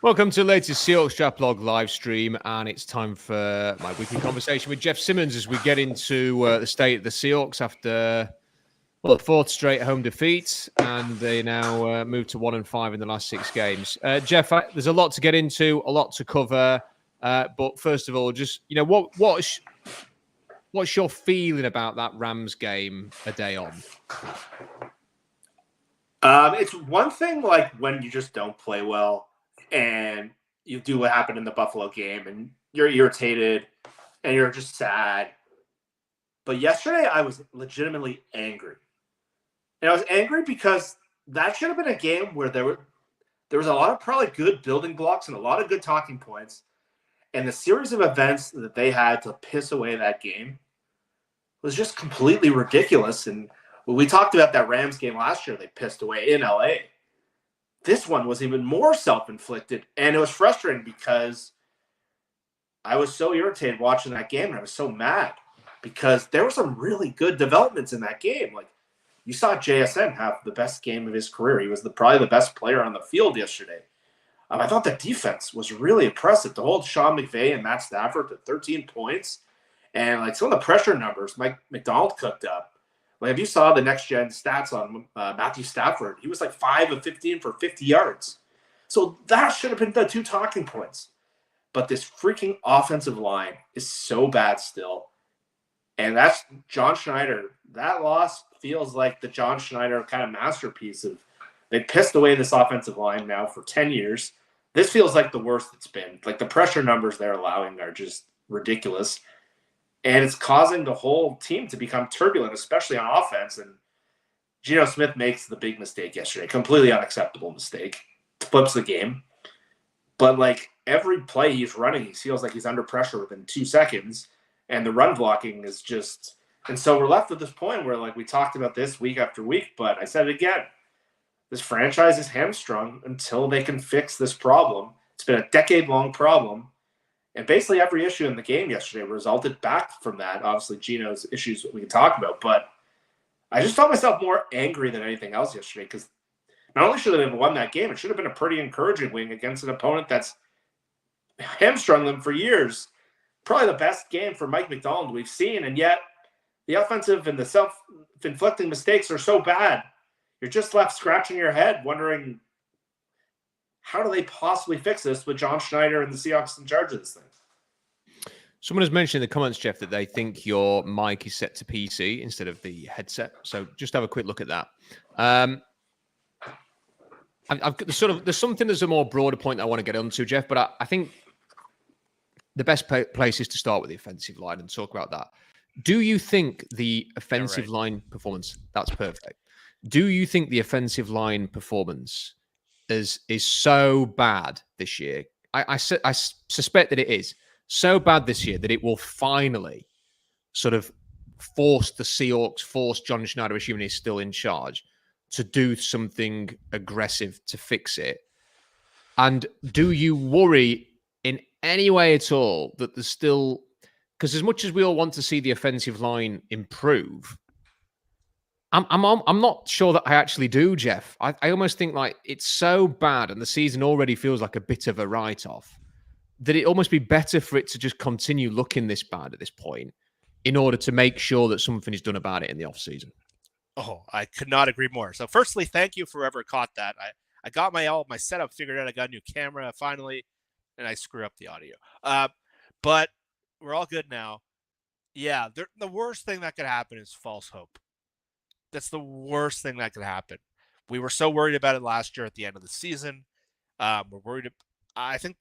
Welcome to the latest Seahawks Draft Blog live stream, and it's time for my weekly conversation with Jeff Simmons as we get into the state of the Seahawks after the fourth straight home defeat, and they now move to 1-5 in the last 6 games. Jeff, there's a lot to get into, a lot to cover, but first of all, just what's your feeling about that Rams game a day on? It's one thing like when you just don't play well and you do what happened in the Buffalo game and you're irritated and you're just sad. But yesterday I was legitimately angry. And I was angry because that should have been a game where there was a lot of probably good building blocks and a lot of good talking points. And the series of events that they had to piss away that game was just completely ridiculous. And when we talked about that Rams game last year, they pissed away in LA. This one was even more self-inflicted, and it was frustrating because I was so irritated watching that game, and I was so mad because there were some really good developments in that game. Like, you saw JSN have the best game of his career. He was probably the best player on the field yesterday. I thought the defense was really impressive to hold Sean McVay and Matt Stafford to 13 points, and like some of the pressure numbers Macdonald cooked up. Like, if you saw the next-gen stats on Matthew Stafford, he was like 5 of 15 for 50 yards. So that should have been the 2 talking points. But this freaking offensive line is so bad still. And that's John Schneider. That loss feels like the John Schneider kind of masterpiece of they pissed away this offensive line now for 10 years. This feels like the worst it's been. Like, the pressure numbers they're allowing are just ridiculous. And it's causing the whole team to become turbulent, especially on offense. And Geno Smith makes the big mistake yesterday. Completely unacceptable mistake. Flips the game. But, like, every play he's running, he feels like he's under pressure within 2 seconds. And the run blocking is just – and so we're left at this point where, like, we talked about this week after week, but I said it again. This franchise is hamstrung until they can fix this problem. It's been a decade-long problem. And basically every issue in the game yesterday resulted back from that. Obviously, Geno's issues we can talk about. But I just felt myself more angry than anything else yesterday because not only should they have won that game, it should have been a pretty encouraging win against an opponent that's hamstrung them for years. Probably the best game for Mike Macdonald we've seen. And yet the offensive and the self-inflicting mistakes are so bad. You're just left scratching your head wondering, how do they possibly fix this with John Schneider and the Seahawks in charge of this thing? Someone has mentioned in the comments, Jeff, that they think your mic is set to PC instead of the headset. So just have a quick look at that. I've got there's something that's a more broader point I want to get onto, Jeff, but I think the best place is to start with the offensive line and talk about that. Do you think the offensive line performance, that's perfect. Do you think the offensive line performance is so bad this year? I suspect that it is so bad this year that it will finally sort of force the Seahawks, force John Schneider, assuming he's still in charge, to do something aggressive to fix it. And do you worry in any way at all that there's still, because as much as we all want to see the offensive line improve, I'm not sure that I actually do, Jeff. I almost think like it's so bad and the season already feels like a bit of a write-off that it almost be better for it to just continue looking this bad at this point in order to make sure that something is done about it in the offseason. Oh, I could not agree more. So firstly, thank you for whoever caught that. I got my setup figured out. I got a new camera finally, and I screw up the audio. But we're all good now. Yeah, the worst thing that could happen is false hope. That's the worst thing that could happen. We were so worried about it last year at the end of the season. We're worried. I think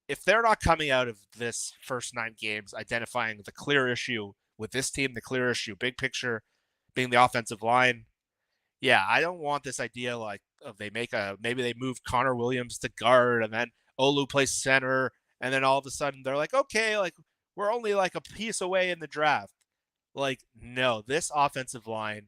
if they're not coming out of this first 9 games, identifying the clear issue with this team, the clear issue, big picture, being the offensive line. Yeah, I don't want this idea like maybe they move Connor Williams to guard and then Olu plays center. And then all of a sudden they're like, okay, like we're only like a piece away in the draft. Like, no, this offensive line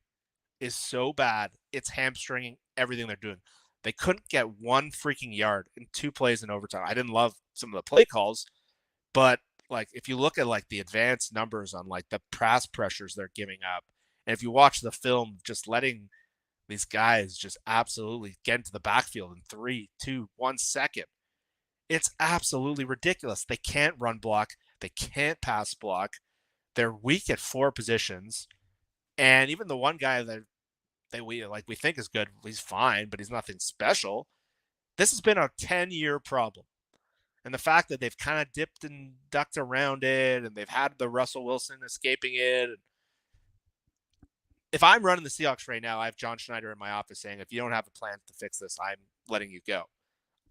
is so bad. It's hamstringing everything they're doing. They couldn't get 1 freaking yard in 2 plays in overtime. I didn't love some of the play calls, but like if you look at like the advanced numbers on like the pass pressures they're giving up, and if you watch the film, just letting these guys just absolutely get into the backfield in 3, 2, 1 second. It's absolutely ridiculous. They can't run block. They can't pass block. They're weak at 4 positions. And even the one guy that we think is good, he's fine, but he's nothing special. This has been a 10-year problem. And the fact that they've kind of dipped and ducked around it, and they've had the Russell Wilson escaping it. If I'm running the Seahawks right now, I have John Schneider in my office saying, if you don't have a plan to fix this, I'm letting you go.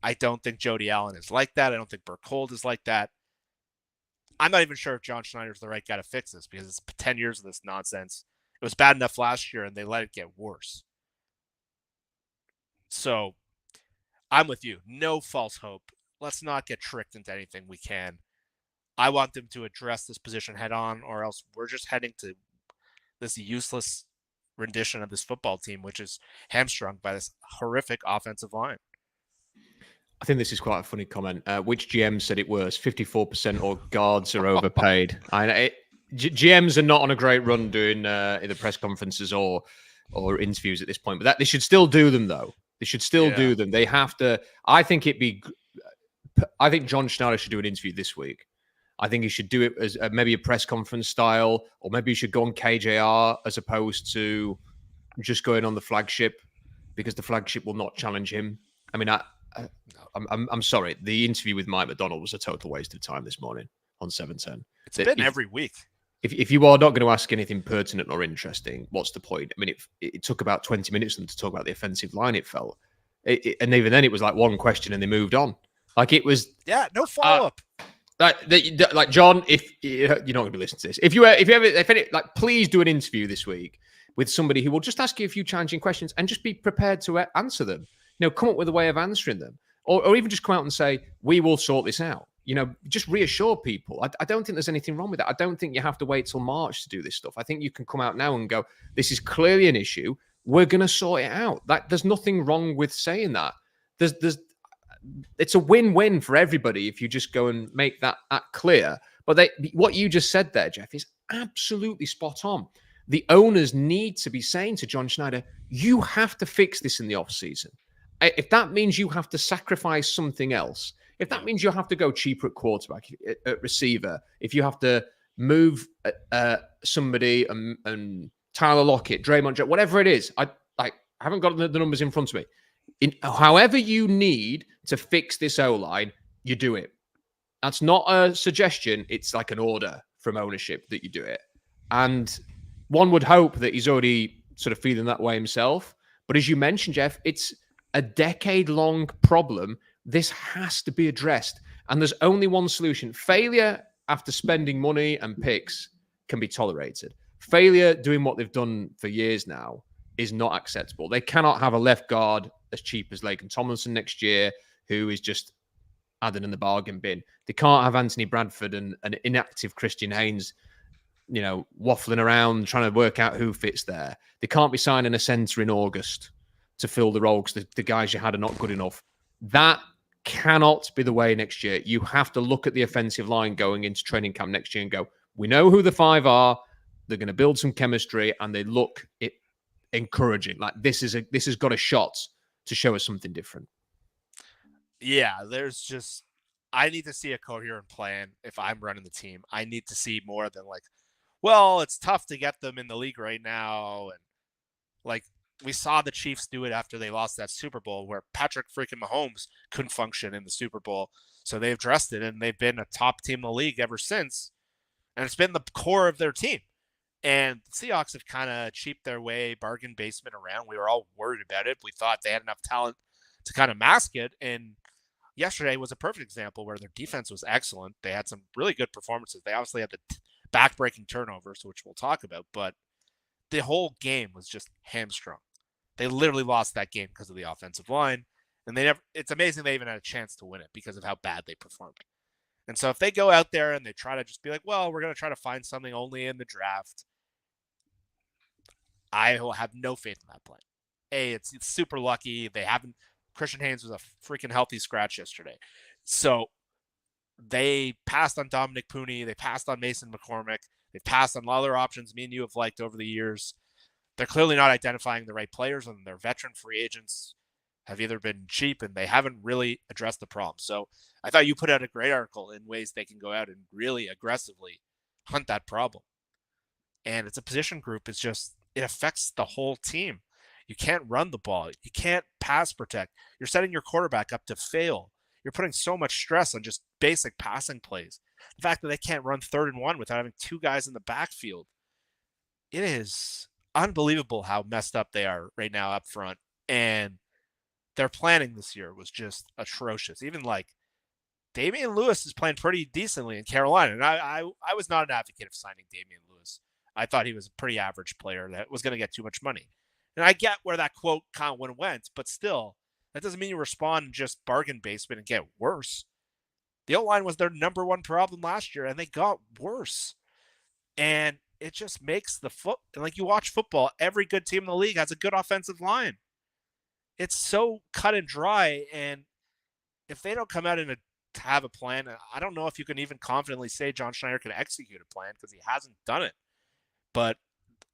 I don't think Jody Allen is like that. I don't think Burke Hold is like that. I'm not even sure if John Schneider is the right guy to fix this, because it's 10 years of this nonsense. It was bad enough last year, and they let it get worse. So I'm with you. No false hope. Let's not get tricked into anything we can. I want them to address this position head on, or else we're just heading to this useless rendition of this football team, which is hamstrung by this horrific offensive line. I think this is quite a funny comment. Which GM said it worse, 54% or guards are overpaid? GMs are not on a great run doing either press conferences or interviews at this point, but that they should still do them, though. They should still do them. They have to. I think John Schneider should do an interview this week. I think he should do it as maybe a press conference style, or maybe he should go on KJR as opposed to just going on the flagship, because the flagship will not challenge him. I mean, I'm sorry. The interview with Mike Macdonald was a total waste of time this morning on 710. It's been every week. If you are not going to ask anything pertinent or interesting, what's the point? I mean, it took about 20 minutes for them to talk about the offensive line, it felt. And even then, it was like one question and they moved on. Like it was... Yeah, no follow-up. Like John, if you're not going to be listening to this, please do an interview this week with somebody who will just ask you a few challenging questions and just be prepared to answer them. Come up with a way of answering them, or even just come out and say, we will sort this out. Just reassure people. I don't think there's anything wrong with that. I don't think you have to wait till March to do this stuff. I think you can come out now and go, this is clearly an issue. We're going to sort it out. There's nothing wrong with saying that. It's a win-win for everybody if you just go and make that clear. But what you just said there, Jeff, is absolutely spot on. The owners need to be saying to John Schneider, you have to fix this in the offseason. If that means you have to sacrifice something else, if that means you have to go cheaper at quarterback, at receiver, if you have to move somebody and Tyler Lockett, Draymond, whatever it is, I haven't got the numbers in front of me. However you need to fix this O-line, you do it. That's not a suggestion. It's like an order from ownership that you do it. And one would hope that he's already sort of feeling that way himself. But as you mentioned, Jeff, it's a decade-long problem. This has to be addressed. And there's only one solution. Failure after spending money and picks can be tolerated. Failure doing what they've done for years now is not acceptable. They cannot have a left guard as cheap as Laken Tomlinson next year, who is just added in the bargain bin. They can't have Anthony Bradford and an inactive Christian Haynes, waffling around trying to work out who fits there. They can't be signing a center in August to fill the role because the guys you had are not good enough. That cannot be the way next year. You have to look at the offensive line going into training camp next year and go, we know who the 5 are. They're going to build some chemistry, and they look encouraging. Like this has got a shot to show us something different. Yeah, I need to see a coherent plan if I'm running the team. I need to see more than it's tough to get them in the league right now. And we saw the Chiefs do it after they lost that Super Bowl where Patrick freaking Mahomes couldn't function in the Super Bowl. So they've addressed it, and they've been a top team in the league ever since. And it's been the core of their team. And the Seahawks have kind of cheaped their way, bargain basement around. We were all worried about it. We thought they had enough talent to kind of mask it. And yesterday was a perfect example where their defense was excellent. They had some really good performances. They obviously had the back-breaking turnovers, which we'll talk about. But the whole game was just hamstrung. They literally lost that game because of the offensive line. And it's amazing they even had a chance to win it because of how bad they performed. And so if they go out there and they try to just be like, well, we're going to try to find something only in the draft, I will have no faith in that plan. It's super lucky. Christian Haynes was a freaking healthy scratch yesterday. So they passed on Dominic Pooney. They passed on Mason McCormick. They passed on a lot of other options me and you have liked over the years. they're clearly not identifying the right players, and their veteran free agents have either been cheap and they haven't really addressed the problem. So I thought you put out a great article in ways they can go out and really aggressively hunt that problem. And it's a position group. It's just, it affects the whole team. You can't run the ball. You can't pass protect. You're setting your quarterback up to fail. You're putting so much stress on just basic passing plays. The fact that they can't run 3rd and 1 without having 2 guys in the backfield. It is unbelievable how messed up they are right now up front. And their planning this year was just atrocious. Even like Damian Lewis is playing pretty decently in Carolina. And I was not an advocate of signing Damian Lewis. I thought he was a pretty average player that was going to get too much money. And I get where that quote kind of went, but still, that doesn't mean you respond in just bargain basement and get worse. The O-line was their number one problem last year, and they got worse. And it just makes like you watch football, every good team in the league has a good offensive line. It's so cut and dry, and if they don't come out and have a plan, I don't know if you can even confidently say John Schneider can execute a plan because he hasn't done it. But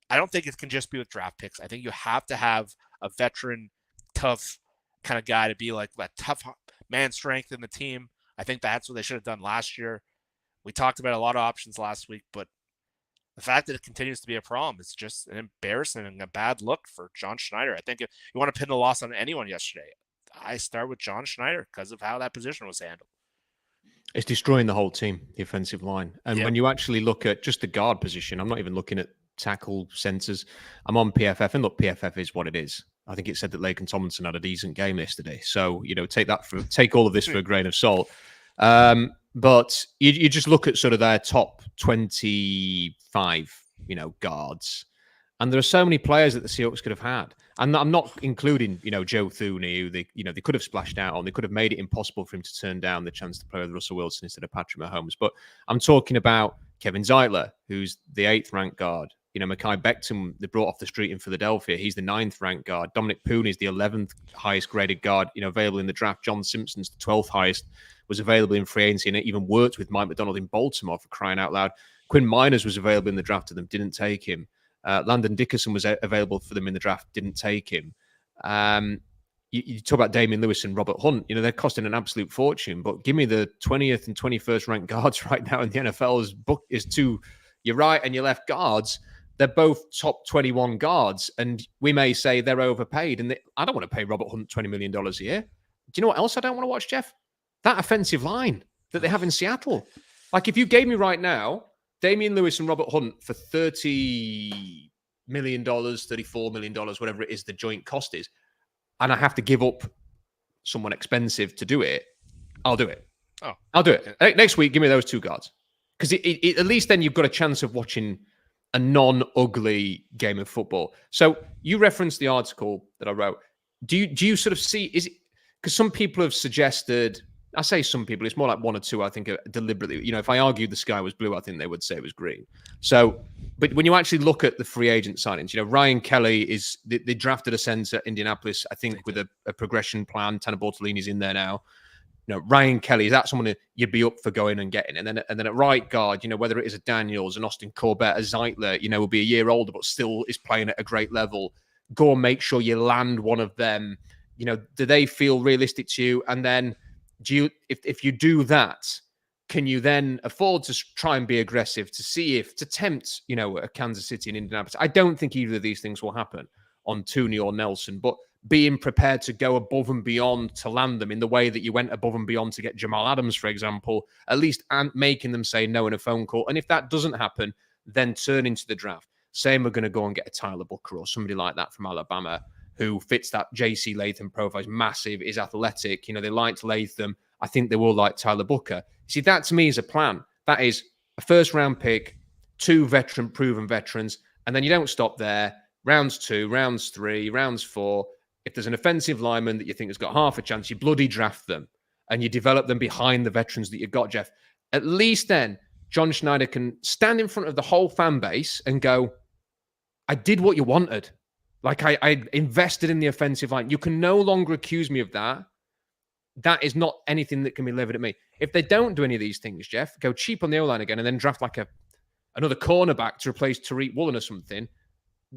I don't think it can just be with draft picks. I think you have to have a veteran, tough kind of guy to be like that tough man strength in the team. I think that's what they should have done last year. We talked about a lot of options last week, but the fact that it continues to be a problem is just an embarrassing and a bad look for John Schneider. I think if you want to pin the loss on anyone yesterday, I start with John Schneider because of how that position was handled. It's destroying the whole team, the offensive line. And when you actually look at just the guard position, I'm not even looking at tackle centers. I'm on PFF, and look, PFF is what it is. I think it said that Laken Tomlinson had a decent game yesterday. So, take all of this for a grain of salt. But you just look at sort of their top 25, guards. And there are so many players that the Seahawks could have had. And I'm not including, Joe Thuney, who they could have splashed out on. They could have made it impossible for him to turn down the chance to play with Russell Wilson instead of Patrick Mahomes. But I'm talking about Kevin Zeitler, who's the 8th ranked guard. Mekhi Becton, they brought off the street in Philadelphia. He's the 9th ranked guard. Dominic Pooney is the 11th highest graded guard, available in the draft. John Simpson's the 12th highest, was available in free agency, and it even worked with Mike Macdonald in Baltimore, for crying out loud. Quinn Miners was available in the draft to them, didn't take him. Landon Dickerson was available for them in the draft, didn't take him. You talk about Damian Lewis and Robert Hunt, they're costing an absolute fortune, but give me the 20th and 21st ranked guards right now in the NFL's book is two, your right and your left guards. They're both top 21 guards, and we may say they're overpaid. And I don't want to pay Robert Hunt $20 million a year. Do you know what else I don't want to watch, Jeff? That offensive line that they have in Seattle. Like, if you gave me right now Damian Lewis and Robert Hunt for $30 million, $34 million, whatever it is the joint cost is, and I have to give up someone expensive to do it, I'll do it. Oh, I'll do it. Next week, give me those two guards. Because at least then you've got a chance of watching a non-ugly game of football. So you referenced the article that I wrote. Do you sort of see, is it, because some people have suggested, I say some people, it's more like one or two, I think, deliberately. If I argued the sky was blue, I think they would say it was green. So, but when you actually look at the free agent signings, Ryan Kelly they drafted a center, Indianapolis, I think, with a progression plan. Tanner Bortolini's in there now. Ryan Kelly, is that someone that you'd be up for going and getting? And then at right guard, whether it is a Daniels, an Austin Corbett, a Zeitler, will be a year older, but still is playing at a great level. Go and make sure you land one of them. Do they feel realistic to you? And then if you do that, can you then afford to try and be aggressive to tempt, a Kansas City and Indianapolis? I don't think either of these things will happen on Tooney or Nelson, but being prepared to go above and beyond to land them in the way that you went above and beyond to get Jamal Adams, for example, at least and making them say no in a phone call. And if that doesn't happen, then turn into the draft. Saying we're going to go and get a Tyler Booker or somebody like that from Alabama who fits that J.C. Latham profile, is massive, is athletic. They liked Latham. I think they will like Tyler Booker. See, that to me is a plan. That is a first-round pick, 2 proven veterans, and then you don't stop there. Rounds 2, rounds 3, rounds 4. If there's an offensive lineman that you think has got half a chance, you bloody draft them and you develop them behind the veterans that you've got, Jeff. At least then, John Schneider can stand in front of the whole fan base and go, I did what you wanted. Like, I invested in the offensive line. You can no longer accuse me of that. That is not anything that can be levered at me. If they don't do any of these things, Jeff, go cheap on the O-line again and then draft like another cornerback to replace Tariq Woolen or something,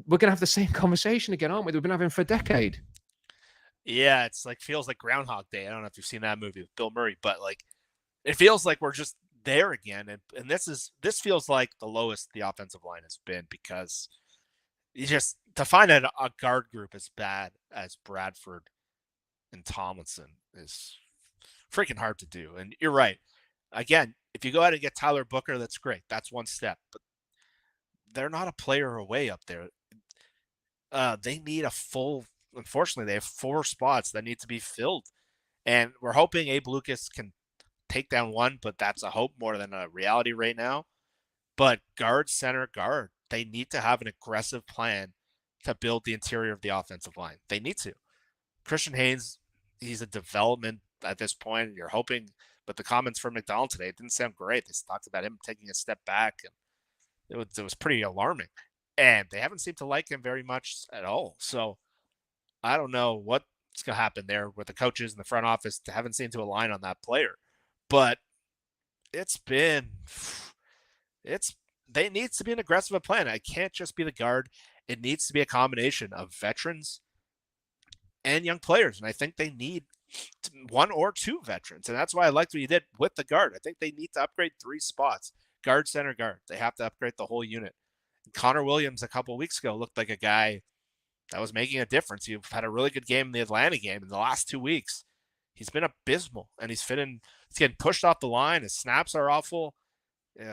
we're going to have the same conversation again, aren't we? We've been having for a decade. Yeah, it's like feels like Groundhog Day. I don't know if you've seen that movie with Bill Murray, but like it feels like we're just there again. And this feels like the lowest the offensive line has been, because you just to find a guard group as bad as Bradford and Tomlinson is freaking hard to do. And you're right. Again, if you go out and get Tyler Booker, that's great. That's one step. But they're not a player away up there. They need unfortunately, they have 4 spots that need to be filled. And we're hoping Abe Lucas can take down one, but that's a hope more than a reality right now. But guard, center, guard, they need to have an aggressive plan to build the interior of the offensive line. They need to. Christian Haynes, he's a development at this point, and you're hoping, but the comments from Macdonald today, it didn't sound great. They talked about him taking a step back, and it was pretty alarming. And they haven't seemed to like him very much at all. So I don't know what's going to happen there with the coaches in the front office. They haven't seemed to align on that player. But they need to be an aggressive plan. It can't just be the guard. It needs to be a combination of veterans and young players. And I think they need 1 or 2 veterans. And that's why I liked what you did with the guard. I think they need to upgrade 3 spots. Guard, center, guard. They have to upgrade the whole unit. Connor Williams a couple of weeks ago looked like a guy that was making a difference. You've had a really good game in the Atlanta game in the last 2 weeks. He's been abysmal, and he's getting pushed off the line. His snaps are awful.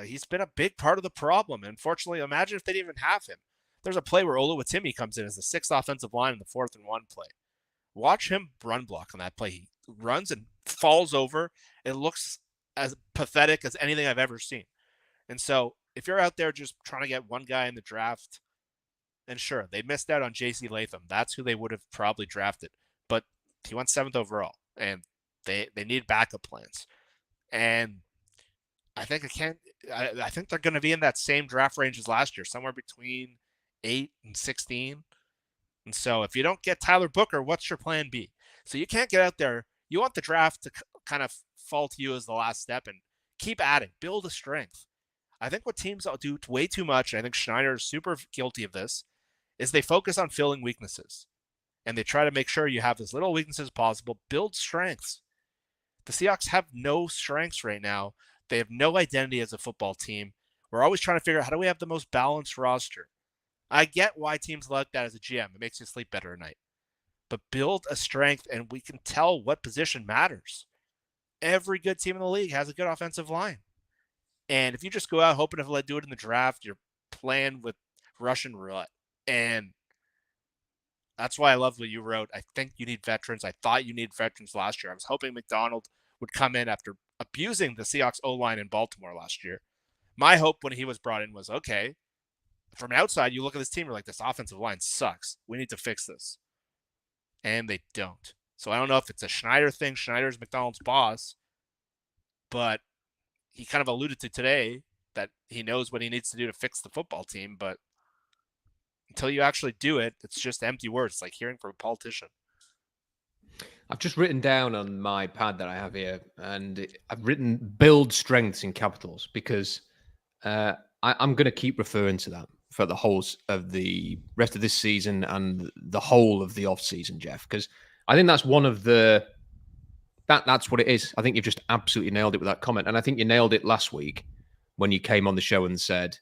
He's been a big part of the problem. Unfortunately, imagine if they didn't even have him. There's a play where Oluwatimi comes in as the 6th offensive line in the 4th and 1 play. Watch him run block on that play. He runs and falls over. It looks as pathetic as anything I've ever seen. And so if you're out there just trying to get one guy in the draft, and sure, they missed out on J.C. Latham. That's who they would have probably drafted. But he went 7th overall, and they need backup plans. And I think I think they're going to be in that same draft range as last year, somewhere between 8 and 16. And so if you don't get Tyler Booker, what's your plan B? So you can't get out there. You want the draft to kind of fall to you as the last step and keep adding, build a strength. I think what teams do way too much, and I think Schneider is super guilty of this, is they focus on filling weaknesses. And they try to make sure you have as little weaknesses as possible, build strengths. The Seahawks have no strengths right now. They have no identity as a football team. We're always trying to figure out how do we have the most balanced roster. I get why teams like that as a GM. It makes you sleep better at night. But build a strength, and we can tell what position matters. Every good team in the league has a good offensive line. And if you just go out hoping to do it in the draft, you're playing with Russian roulette. And that's why I love what you wrote. I think you need veterans. I thought you needed veterans last year. I was hoping Macdonald would come in after abusing the Seahawks O-line in Baltimore last year. My hope when he was brought in was, okay, from outside, you look at this team, you're like, this offensive line sucks. We need to fix this. And they don't. So I don't know if it's a Schneider thing. Schneider's Macdonald's boss. But he kind of alluded to today that he knows what he needs to do to fix the football team. But until you actually do it, it's just empty words. It's like hearing from a politician. I've just written down on my pad that I have here, and I've written build strengths in capitals because I'm going to keep referring to that for the whole of the rest of this season and the whole of the offseason, Jeff, because I think that's one of that's what it is. I think you've just absolutely nailed it with that comment. And I think you nailed it last week when you came on the show and said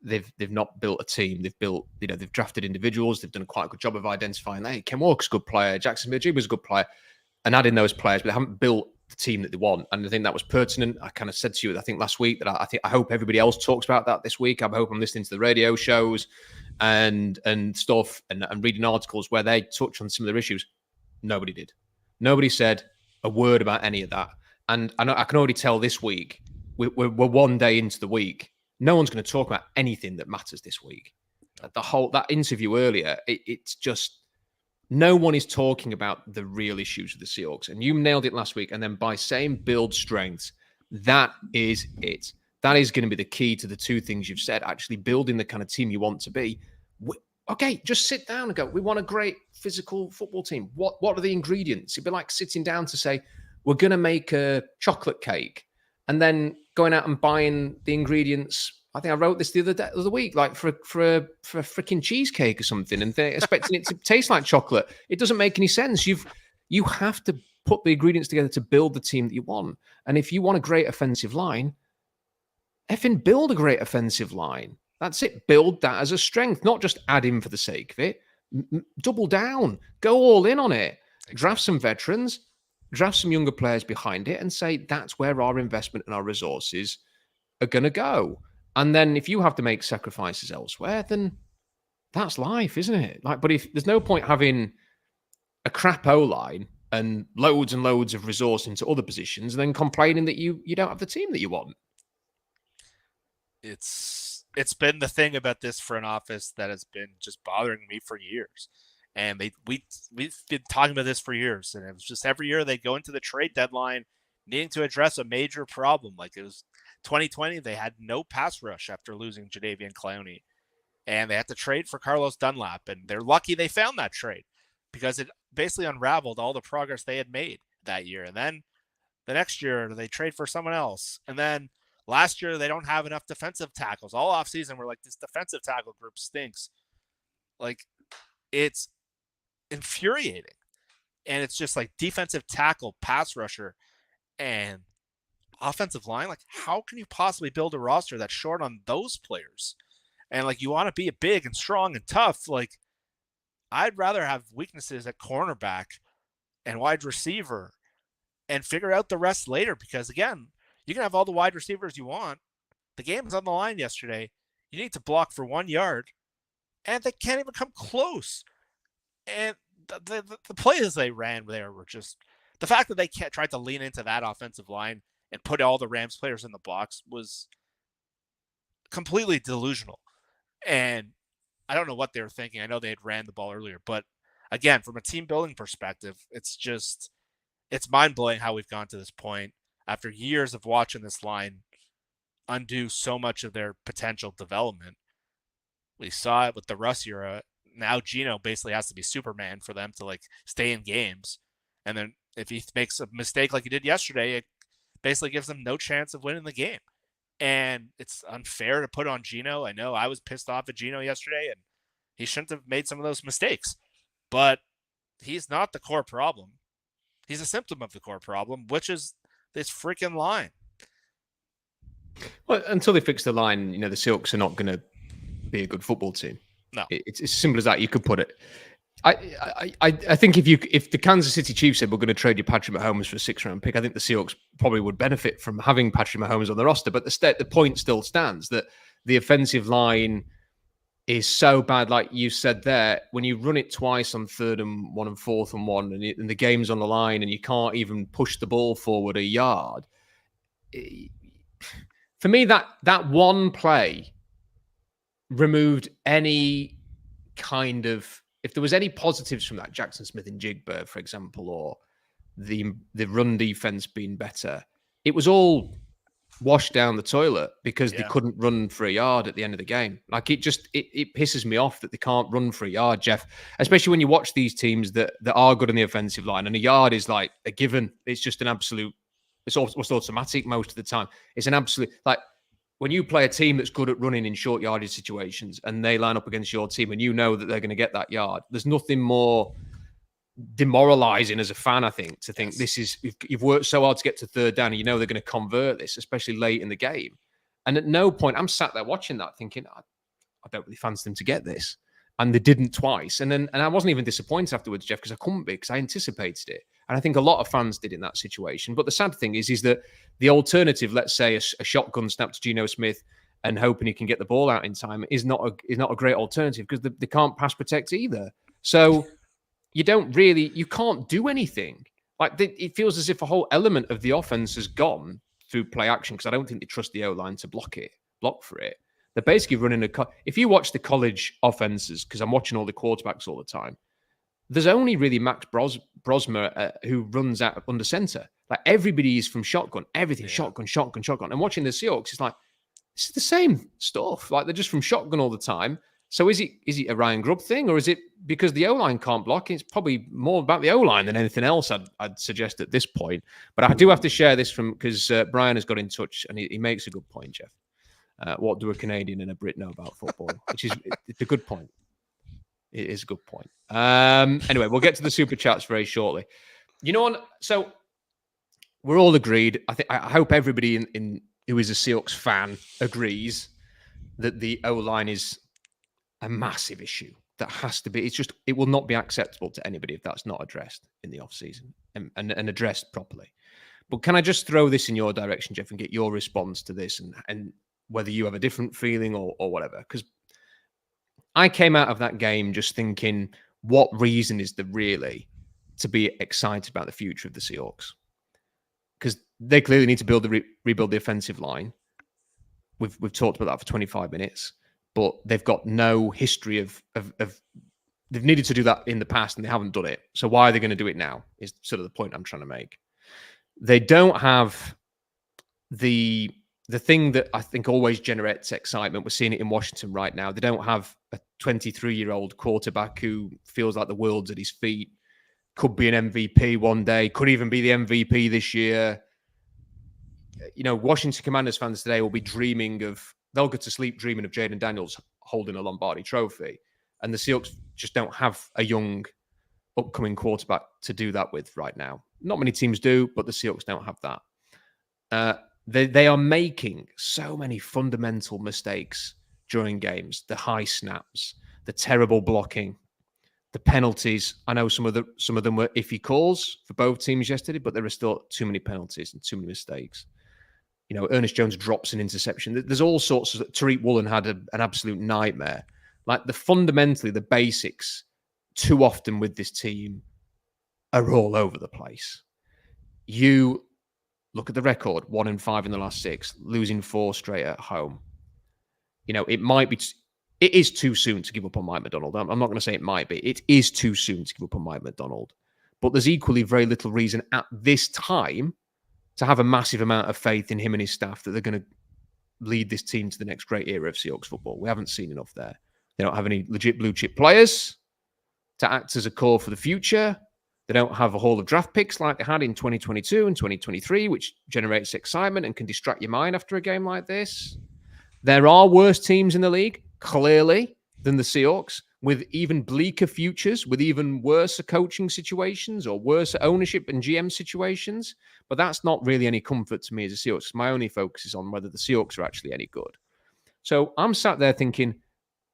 they've not built a team. They've built, they've drafted individuals. They've done quite a good job of identifying, hey, Ken Walker's a good player. Jackson Majiba's a good player, and adding those players, but they haven't built the team that they want. And I think that was pertinent. I kind of said to you, I think last week, that I hope everybody else talks about that this week. I hope I'm listening to the radio shows and stuff and reading articles where they touch on similar issues. Nobody did. Nobody said a word about any of that. And I can already tell this week, we're one day into the week. No one's going to talk about anything that matters this week. That interview earlier, it's just no one is talking about the real issues of the Seahawks. And you nailed it last week. And then by saying build strengths, that is it. That is going to be the key to the two things you've said, actually building the kind of team you want to be. Okay, just sit down and go, we want a great physical football team. What are the ingredients? It'd be like sitting down to say, we're going to make a chocolate cake and then going out and buying the ingredients, I think I wrote this the other week, like for a freaking cheesecake or something, and they're expecting it to taste like chocolate. It doesn't make any sense. You have to put the ingredients together to build the team that you want. And if you want a great offensive line, effing build a great offensive line. That's it. Build that as a strength, not just add in for the sake of it. Double down. Go all in on it. Exactly. Draft some veterans, draft some younger players behind it, and say that's where our investment and our resources are going to go. And then if you have to make sacrifices elsewhere, then that's life, isn't it? Like, but if there's no point having a crap O-line and loads of resource into other positions and then complaining that you don't have the team that you want. It's been the thing about this front office that has been just bothering me for years. And we've been talking about this for years. And it was just every year they go into the trade deadline needing to address a major problem. Like it was 2020, they had no pass rush after losing Jadeveon Clowney. And they had to trade for Carlos Dunlap. And they're lucky they found that trade because it basically unraveled all the progress they had made that year. And then the next year they trade for someone else. And then last year they don't have enough defensive tackles. All offseason we're like, this defensive tackle group stinks. Like, it's infuriating. And it's just like defensive tackle, pass rusher, and offensive line. Like, how can you possibly build a roster that's short on those players? And like, you want to be big and strong and tough. Like, I'd rather have weaknesses at cornerback and wide receiver and figure out the rest later. Because again, you can have all the wide receivers you want. The game was on the line yesterday. You need to block for 1 yard, and they can't even come close. And the plays they ran there were just the fact that they tried to lean into that offensive line and put all the Rams players in the box was completely delusional. And I don't know what they were thinking. I know they had ran the ball earlier, but again, from a team building perspective, it's mind blowing how we've gone to this point after years of watching this line undo so much of their potential development. We saw it with the Russ era. Now Geno basically has to be Superman for them to like stay in games. And then if he makes a mistake like he did yesterday, it basically gives them no chance of winning the game. And it's unfair to put on Geno. I know I was pissed off at Geno yesterday, and he shouldn't have made some of those mistakes. But he's not the core problem. He's a symptom of the core problem, which is this freaking line. Well, until they fix the line, the Seahawks are not going to be a good football team. No, it's as simple as that. You could put it. I think if the Kansas City Chiefs said we're going to trade you Patrick Mahomes for a 6th-round pick, I think the Seahawks probably would benefit from having Patrick Mahomes on the roster. But the point still stands that the offensive line is so bad, like you said there. When you run it twice on 3rd and 1 and 4th and 1, and the game's on the line, and you can't even push the ball forward a yard. For me, that one play removed any kind of. If there was any positives from that, Jackson Smith and Jigba, for example, or the run defense being better, it was all washed down the toilet because they couldn't run for a yard at the end of the game. Like it pisses me off that they can't run for a yard, Jeff, especially when you watch these teams that are good on the offensive line, and a yard is like a given. It's just an absolute, it's almost automatic most of the time. It's an absolute, like, when you play a team that's good at running in short yardage situations and they line up against your team and you know that they're going to get that yard, there's nothing more demoralizing as a fan, I think, to think this is, you've worked so hard to get to 3rd down and you know they're going to convert this, especially late in the game. And at no point, I'm sat there watching that thinking, I don't really fancy them to get this. And they didn't twice. And I wasn't even disappointed afterwards, Jeff, because I couldn't be, because I anticipated it. And I think a lot of fans did in that situation. But the sad thing is that the alternative, let's say a shotgun snap to Geno Smith and hoping he can get the ball out in time, is not a great alternative because they can't pass protect either. So you can't do anything. Like it feels as if a whole element of the offense has gone through play action, because I don't think they trust the O-line to block for it. They're basically running if you watch the college offenses, because I'm watching all the quarterbacks all the time, there's only really Max Brosmer who runs out under center. Like everybody is from shotgun, everything shotgun. And watching the Seahawks, it's like, it's the same stuff. Like they're just from shotgun all the time. So is it a Ryan Grubb thing, or is it because the O-line can't block? It's probably more about the O-line than anything else, I'd suggest at this point. But I do have to share this because Brian has got in touch and he makes a good point, Jeff. What do a Canadian and a Brit know about football? Which is it's a good point. It is a good point. Anyway, we'll get to the super chats very shortly. You know what? So we're all agreed. I hope everybody in who is a Seahawks fan agrees that the O-line is a massive issue that has to be. It will not be acceptable to anybody if that's not addressed in the offseason and addressed properly. But can I just throw this in your direction, Jeff, and get your response to this and whether you have a different feeling or whatever? Because I came out of that game just thinking, what reason is there really to be excited about the future of the Seahawks? Because they clearly need to rebuild the offensive line. We've talked about that for 25 minutes, but they've got no history of they've needed to do that in the past and they haven't done it. So why are they going to do it now? Is sort of the point I'm trying to make. They don't have the thing that I think always generates excitement. We're seeing it in Washington right now. They don't have a 23-year-old quarterback who feels like the world's at his feet, could be an MVP one day, could even be the MVP this year. You know, Washington Commanders fans today will be they'll go to sleep dreaming of Jaden Daniels holding a Lombardi trophy. And the Seahawks just don't have a young upcoming quarterback to do that with right now. Not many teams do, but the Seahawks don't have that. They are making so many fundamental mistakes during games. The high snaps, the terrible blocking, the penalties. I know some of them were iffy calls for both teams yesterday, but there are still too many penalties and too many mistakes. You know, Ernest Jones drops an interception. There's all sorts of... Tariq Woolen had an absolute nightmare. Like fundamentally, the basics too often with this team are all over the place. You look at the record, 1-5 in the last 6, losing 4 straight at home. You know, it is too soon to give up on Mike Macdonald. I'm not going to say it might be. It is too soon to give up on Mike Macdonald. But there's equally very little reason at this time to have a massive amount of faith in him and his staff that they're going to lead this team to the next great era of Seahawks football. We haven't seen enough there. They don't have any legit blue chip players to act as a core for the future. They don't have a haul of draft picks like they had in 2022 and 2023, which generates excitement and can distract your mind after a game like this. There are worse teams in the league, clearly, than the Seahawks, with even bleaker futures, with even worse coaching situations or worse ownership and GM situations. But that's not really any comfort to me as a Seahawks. My only focus is on whether the Seahawks are actually any good. So I'm sat there thinking,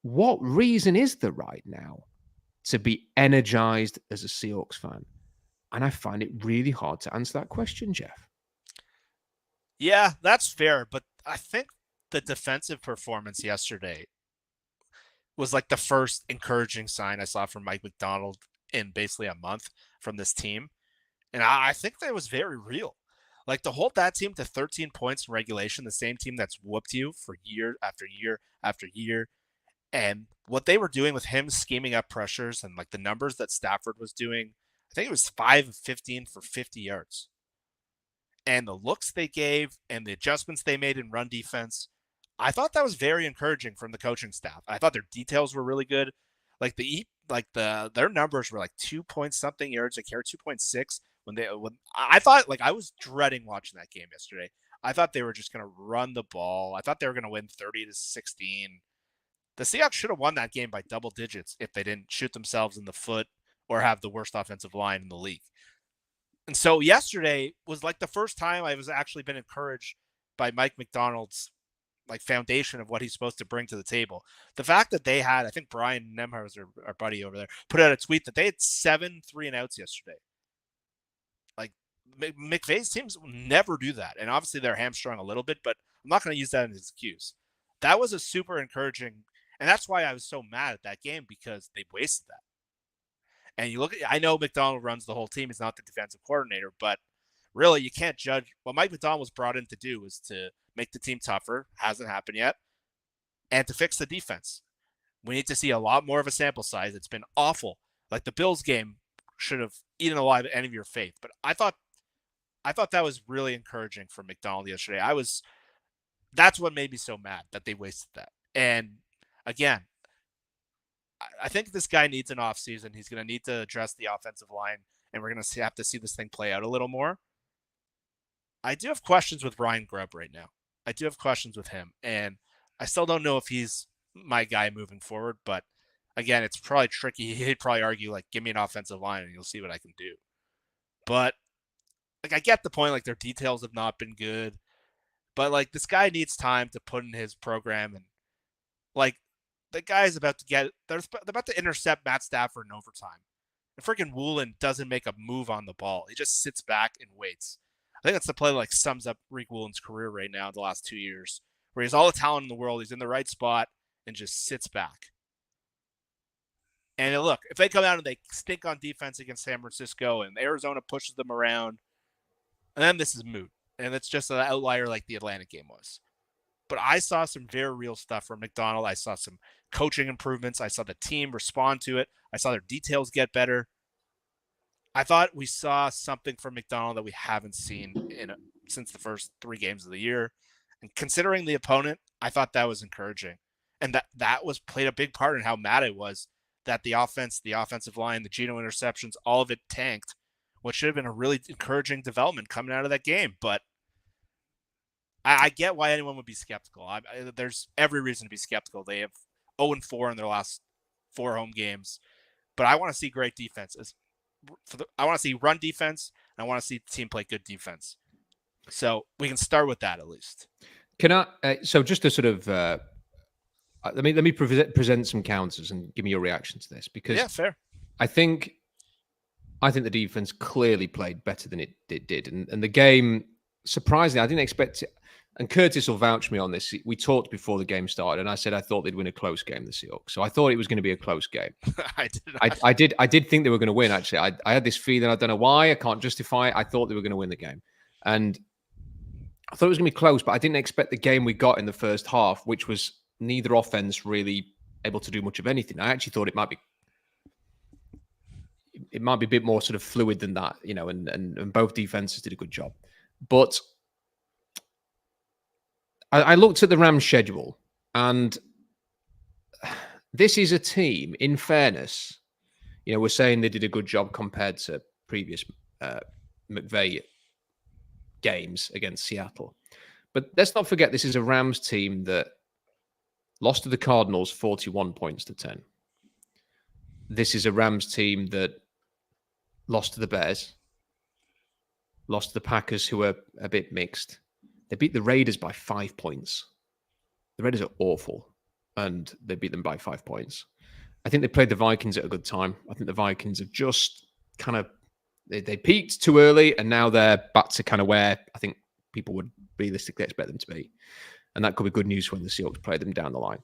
what reason is there right now to be energized as a Seahawks fan? And I find it really hard to answer that question, Jeff. Yeah, that's fair. But I think the defensive performance yesterday was like the first encouraging sign I saw from Mike Macdonald in basically a month from this team. And I think that was very real. Like to hold that team to 13 points in regulation, the same team that's whooped you for year after year after year. And what they were doing with him scheming up pressures and like the numbers that Stafford was doing, I think it was 5 of 15 for 50 yards. And the looks they gave and the adjustments they made in run defense, I thought that was very encouraging from the coaching staff. I thought their details were really good. Like their numbers were like 2-point-something yards a carry, 2.6 when I thought like I was dreading watching that game yesterday. I thought they were just going to run the ball. I thought they were going to win 30-16. The Seahawks should have won that game by double digits if they didn't shoot themselves in the foot or have the worst offensive line in the league. And so yesterday was like the first time I was actually been encouraged by Mike Macdonald's like foundation of what he's supposed to bring to the table. The fact that they had, I think Brian Nemhauser, our buddy over there, put out a tweet that they had 7 3-and-outs yesterday. Like McVay's teams will never do that. And obviously they're hamstrung a little bit, but I'm not going to use that as an excuse. That was a super encouraging, and that's why I was so mad at that game, because they wasted that. And you look at, I know Macdonald runs the whole team. He's not the defensive coordinator, but really you can't judge. What Mike Macdonald was brought in to do was to make the team tougher. Hasn't happened yet. And to fix the defense. We need to see a lot more of a sample size. It's been awful. Like the Bills game should have eaten alive any of your faith. But I thought that was really encouraging for Macdonald yesterday. That's what made me so mad, that they wasted that. And again, I think this guy needs an offseason. He's going to need to address the offensive line, and we're going to have to see this thing play out a little more. I do have questions with Ryan Grubb right now. I do have questions with him. And I still don't know if he's my guy moving forward, but again, it's probably tricky. He'd probably argue, like, give me an offensive line and you'll see what I can do. But, like, I get the point. Like, their details have not been good. But, like, this guy needs time to put in his program. And, like, the guy's about to they're about to intercept Matt Stafford in overtime. And freaking Woolen doesn't make a move on the ball. He just sits back and waits. I think that's the play that, like, sums up Rick Woolen's career right now in the last 2 years, where he has all the talent in the world. He's in the right spot and just sits back. And look, if they come out and they stink on defense against San Francisco and Arizona pushes them around, and then this is moot. And it's just an outlier like the Atlanta game was. But I saw some very real stuff from Macdonald. I saw some coaching improvements. I saw the team respond to it. I saw their details get better. I thought we saw something from Macdonald that we haven't seen since the first 3 games of the year. And considering the opponent, I thought that was encouraging. And that was played a big part in how mad I was that the offense, the offensive line, the Geno interceptions, all of it tanked, what should have been a really encouraging development coming out of that game. But I get why anyone would be skeptical. There's every reason to be skeptical. They have 0-4 in their last 4 home games. But I want to see great defenses. I want to see run defense, and I want to see the team play good defense. So we can start with that at least. Can I? So just to sort of let me present some counters and give me your reaction to this, because fair. I think the defense clearly played better than it did, and the game, surprisingly, I didn't expect it. And Curtis will vouch me on this. We talked before the game started, and I said I thought they'd win a close game, the Seahawks. So I thought it was going to be a close game. I did think they were going to win. Actually, I had this feeling. I don't know why. I can't justify it. I thought they were going to win the game, and I thought it was going to be close. But I didn't expect the game we got in the first half, which was neither offense really able to do much of anything. I actually thought it might be a bit more sort of fluid than that, and both defenses did a good job. But I looked at the Rams schedule, and this is a team, in fairness, we're saying they did a good job compared to previous McVay games against Seattle. But let's not forget, this is a Rams team that lost to the Cardinals 41-10. This is a Rams team that lost to the Bears, lost to the Packers, who are a bit mixed. They beat the Raiders by 5 points. The Raiders are awful, and they beat them by 5 points. I think they played the Vikings at a good time. I think the Vikings have just kind of, they peaked too early, and now they're back to kind of where I think people would realistically expect them to be. And that could be good news when the Seahawks play them down the line.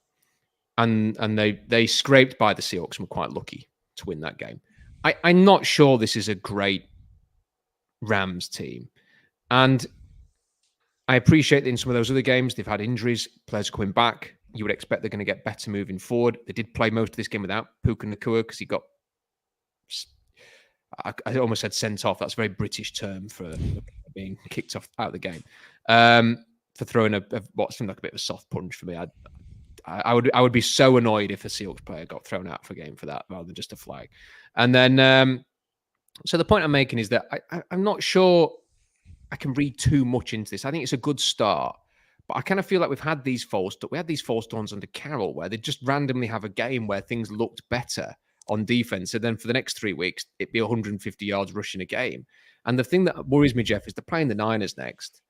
And they scraped by the Seahawks and were quite lucky to win that game. I'm not sure this is a great Rams team. And I appreciate that in some of those other games, they've had injuries, players coming back. You would expect they're going to get better moving forward. They did play most of this game without Puka Nacua because he got, I almost said sent off. That's a very British term for being kicked off out of the game. For throwing what seemed like a bit of a soft punch for me. I would be so annoyed if a Seahawks player got thrown out for a game for that rather than just a flag. And then, so the point I'm making is that I'm not sure I can read too much into this. I think it's a good start, but I kind of feel like we had these false dawns under Carroll where they just randomly have a game where things looked better on defense. And then for the next 3 weeks, it'd be 150 yards rushing a game. And the thing that worries me, Jeff, is they're playing the Niners next.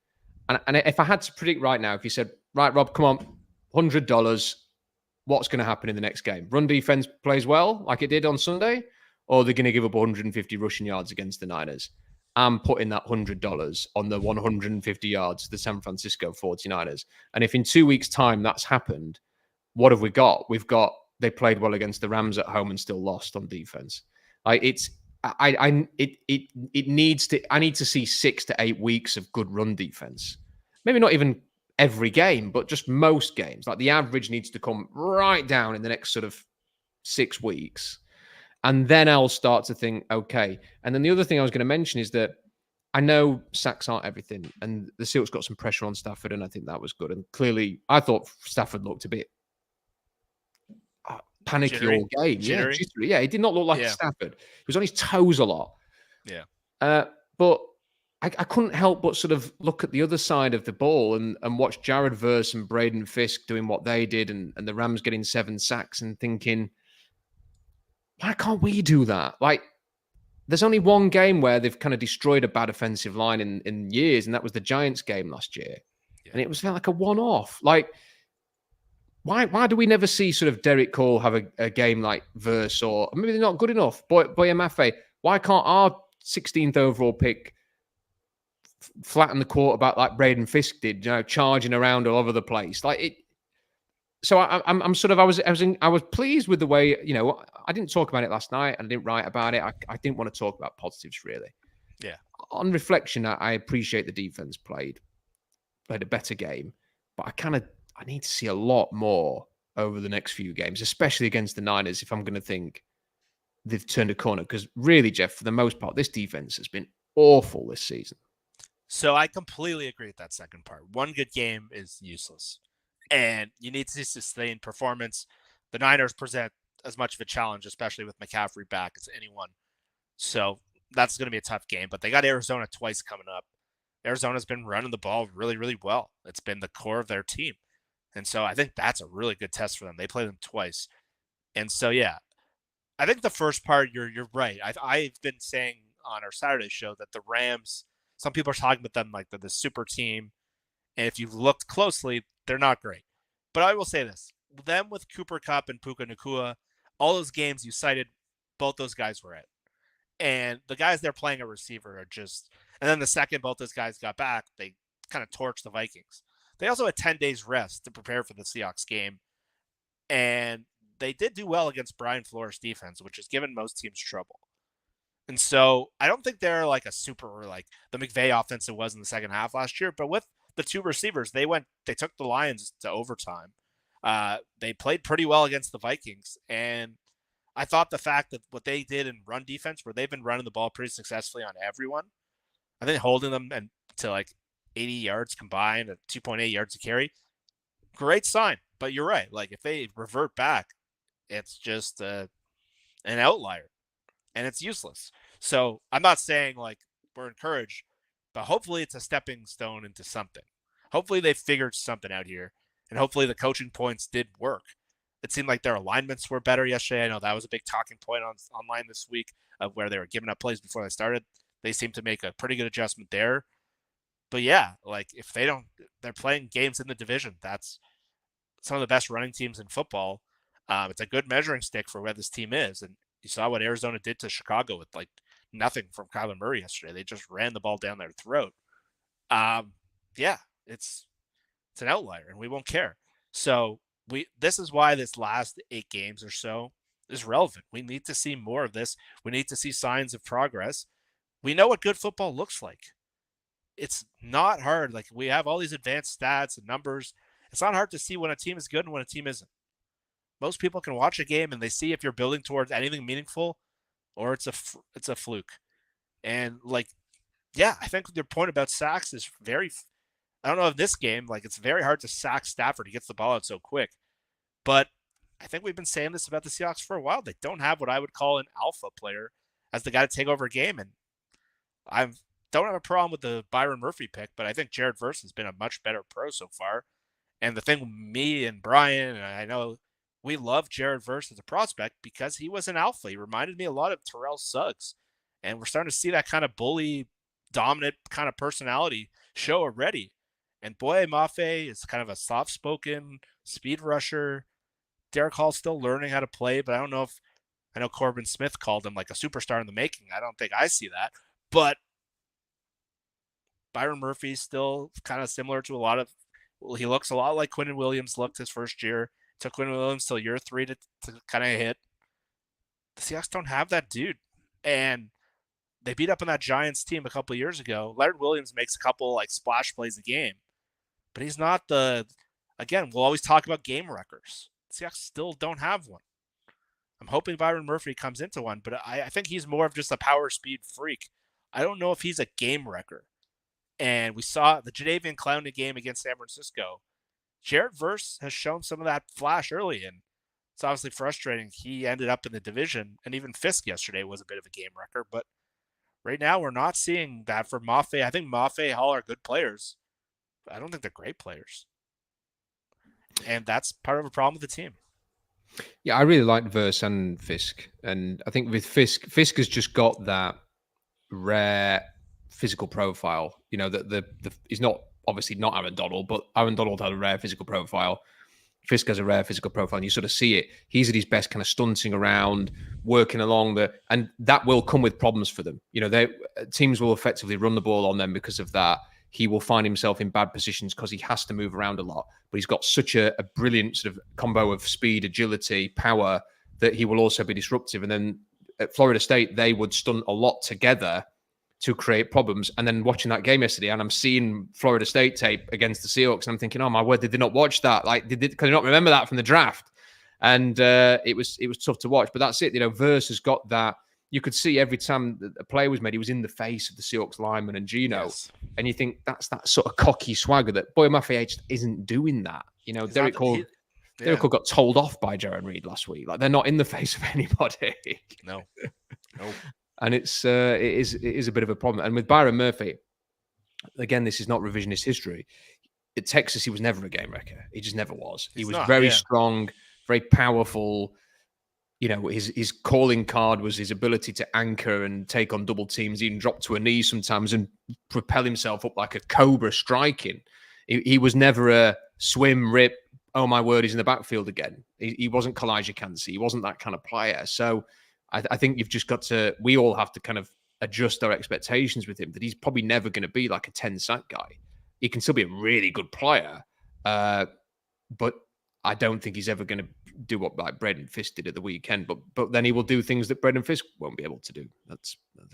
And if I had to predict right now, if you said, right, Rob, come on, $100, what's going to happen in the next game? Run defense plays well, like it did on Sunday, or they're going to give up 150 rushing yards against the Niners? I'm putting that $100 on the 150 yards to the San Francisco 49ers. And if in 2 weeks' time that's happened, what have we got? We've got they played well against the Rams at home and still lost on defense. Like I need to see 6 to 8 weeks of good run defense. Maybe not even every game, but just most games. Like the average needs to come right down in the next sort of 6 weeks. And then I'll start to think, okay. And then the other thing I was going to mention is that I know sacks aren't everything, and the Seahawks got some pressure on Stafford, and I think that was good. And clearly, I thought Stafford looked a bit panicky Jittery. all game. Jittery. Yeah, he did not look like Stafford. He was on his toes a lot. Yeah. But I couldn't help but sort of look at the other side of the ball and watch Jared Verse and Braden Fisk doing what they did and the Rams getting 7 sacks and thinking, why can't we do that? Like, there's only one game where they've kind of destroyed a bad offensive line in years, and that was the Giants game last year. Yeah. And it was like a one-off. Like, why do we never see sort of Derek Cole have a game like Verse, or maybe they're not good enough? Boye Mafe, why can't our 16th overall pick flatten the quarterback like Braden Fisk did, charging around all over the place? Like it. So I'm sort of I was pleased with the way, I didn't talk about it last night and I didn't write about it. I didn't want to talk about positives really. Yeah. On reflection, I appreciate the defense played a better game, but I need to see a lot more over the next few games, especially against the Niners, if I'm going to think they've turned a corner. Because really, Jeff, for the most part, this defense has been awful this season. So I completely agree with that second part. One good game is useless. And you need to see sustained performance. The Niners present as much of a challenge, especially with McCaffrey back, as anyone. So that's going to be a tough game. But they got Arizona twice coming up. Arizona's been running the ball really, really well. It's been the core of their team. And so I think that's a really good test for them. They play them twice. And so, yeah, I think the first part, you're right. I've been saying on our Saturday show that the Rams, some people are talking about them like they're the super team. And if you've looked closely, they're not great. But I will say this. Them with Cooper Kupp and Puka Nacua, all those games you cited, both those guys were at. And the guys they're playing a receiver are just... And then the second both those guys got back, they kind of torched the Vikings. They also had 10 days rest to prepare for the Seahawks game. And they did do well against Brian Flores' defense, which has given most teams trouble. And so I don't think they're like a super, like the McVay offense it was in the second half last year. But with the two receivers, they took the Lions to overtime. They played pretty well against the Vikings. And I thought the fact that what they did in run defense, where they've been running the ball pretty successfully on everyone, I think holding them to like 80 yards combined at 2.8 yards to carry, great sign. But you're right. Like if they revert back, it's just an outlier and it's useless. So I'm not saying like we're encouraged, but hopefully it's a stepping stone into something. Hopefully they figured something out here, and hopefully the coaching points did work. It seemed like their alignments were better yesterday. I know that was a big talking point online this week of where they were giving up plays before they started. They seem to make a pretty good adjustment there. But yeah, like if they're playing games in the division. That's some of the best running teams in football. It's a good measuring stick for where this team is. And you saw what Arizona did to Chicago with like nothing from Kyler Murray yesterday. They just ran the ball down their throat. Yeah, it's an outlier and we won't care. So this is why this last 8 games or so is relevant. We need to see more of this. We need to see signs of progress. We know what good football looks like. It's not hard. Like we have all these advanced stats and numbers. It's not hard to see when a team is good and when a team isn't. Most people can watch a game and they see if you're building towards anything meaningful or it's a fluke. And like, yeah, I think your point about sacks is I don't know if this game, like it's very hard to sack Stafford. He gets the ball out so quick. But I think we've been saying this about the Seahawks for a while. They don't have what I would call an alpha player as the guy to take over a game. And I don't have a problem with the Byron Murphy pick, but I think Jared Verse has been a much better pro so far. And the thing with me and Brian, and I know we love Jared Verse as a prospect because he was an alpha. He reminded me a lot of Terrell Suggs. And we're starting to see that kind of bully, dominant kind of personality show already. And Boye Mafe is kind of a soft-spoken speed rusher. Derek Hall's still learning how to play, but I know Corbin Smith called him like a superstar in the making. I don't think I see that. But Byron Murphy's still kind of similar to he looks a lot like Quinnen Williams looked his first year. It took Quinnen Williams till year 3 to kind of hit. The Seahawks don't have that dude. And they beat up on that Giants team a couple of years ago. Leonard Williams makes a couple like splash plays a game, but he's not again, we'll always talk about game wreckers. The Seahawks still don't have one. I'm hoping Byron Murphy comes into one, but I think he's more of just a power speed freak. I don't know if he's a game wrecker. And we saw the Jadeveon Clowney game against San Francisco. Jared Verse has shown some of that flash early, and it's obviously frustrating. He ended up in the division, and even Fisk yesterday was a bit of a game wrecker. But Right now, we're not seeing that for Maffei. I think Maffei, Hall are good players. I don't think they're great players. And that's part of a problem with the team. Yeah, I really like Verse and Fisk. And I think with Fisk has just got that rare physical profile. You know, that he's not obviously not Aaron Donald, but Aaron Donald had a rare physical profile. Fisk has a rare physical profile, and you sort of see it. He's at his best, kind of stunting around, working along and that will come with problems for them. You know, teams will effectively run the ball on them because of that. He will find himself in bad positions because he has to move around a lot. But he's got such a brilliant sort of combo of speed, agility, power that he will also be disruptive. And then at Florida State, they would stunt a lot together to create problems. And then watching that game yesterday, and I'm seeing Florida State tape against the Seahawks, and I'm thinking, oh my word, did they not watch that? Like, could they not remember that from the draft? And it was tough to watch. But that's it. You know, Verse has got that. You could see every time a play was made, he was in the face of the Seahawks lineman and Geno. Yes. And you think that's that sort of cocky swagger that Boy Maffei just isn't doing that. You know, Derek Hall got told off by Jaron Reed last week. Like, they're not in the face of anybody. No. And it is a bit of a problem. And with Byron Murphy, again, this is not revisionist history. At Texas, he was never a game wrecker. He just never was. He was very strong, very powerful. You know, his calling card was his ability to anchor and take on double teams, even drop to a knee sometimes and propel himself up like a cobra striking. He was never a swim, rip, oh my word, he's in the backfield again. He wasn't Kalijah Kancey. He wasn't that kind of player. So I think you've just got to, we all have to kind of adjust our expectations with him, that he's probably never going to be like a 10-sack guy. He can still be a really good player, but I don't think he's ever going to do what like Braden Fisk did at the weekend. But then he will do things that Braden Fisk won't be able to do. I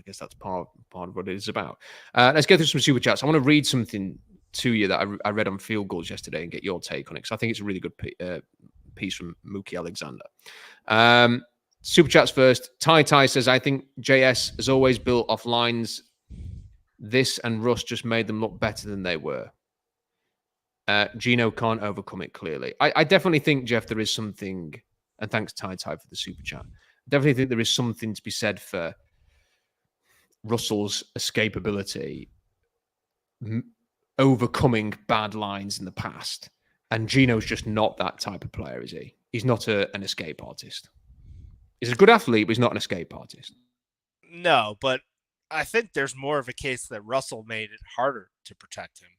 guess that's part of what it is about. Let's go through some super chats. I want to read something to you that I read on Field Goals yesterday and get your take on it, because I think it's a really good piece from Mookie Alexander. Super chats first. Ty says, I think JS has always built off lines. This and Russ just made them look better than they were. Geno can't overcome it, clearly. I definitely think, Jeff, there is something, and thanks Ty for the super chat. I definitely think there is something to be said for Russell's escapability, overcoming bad lines in the past. And Geno's just not that type of player, is he? He's not an escape artist. He's a good athlete, but he's not an escape artist. No, but I think there's more of a case that Russell made it harder to protect him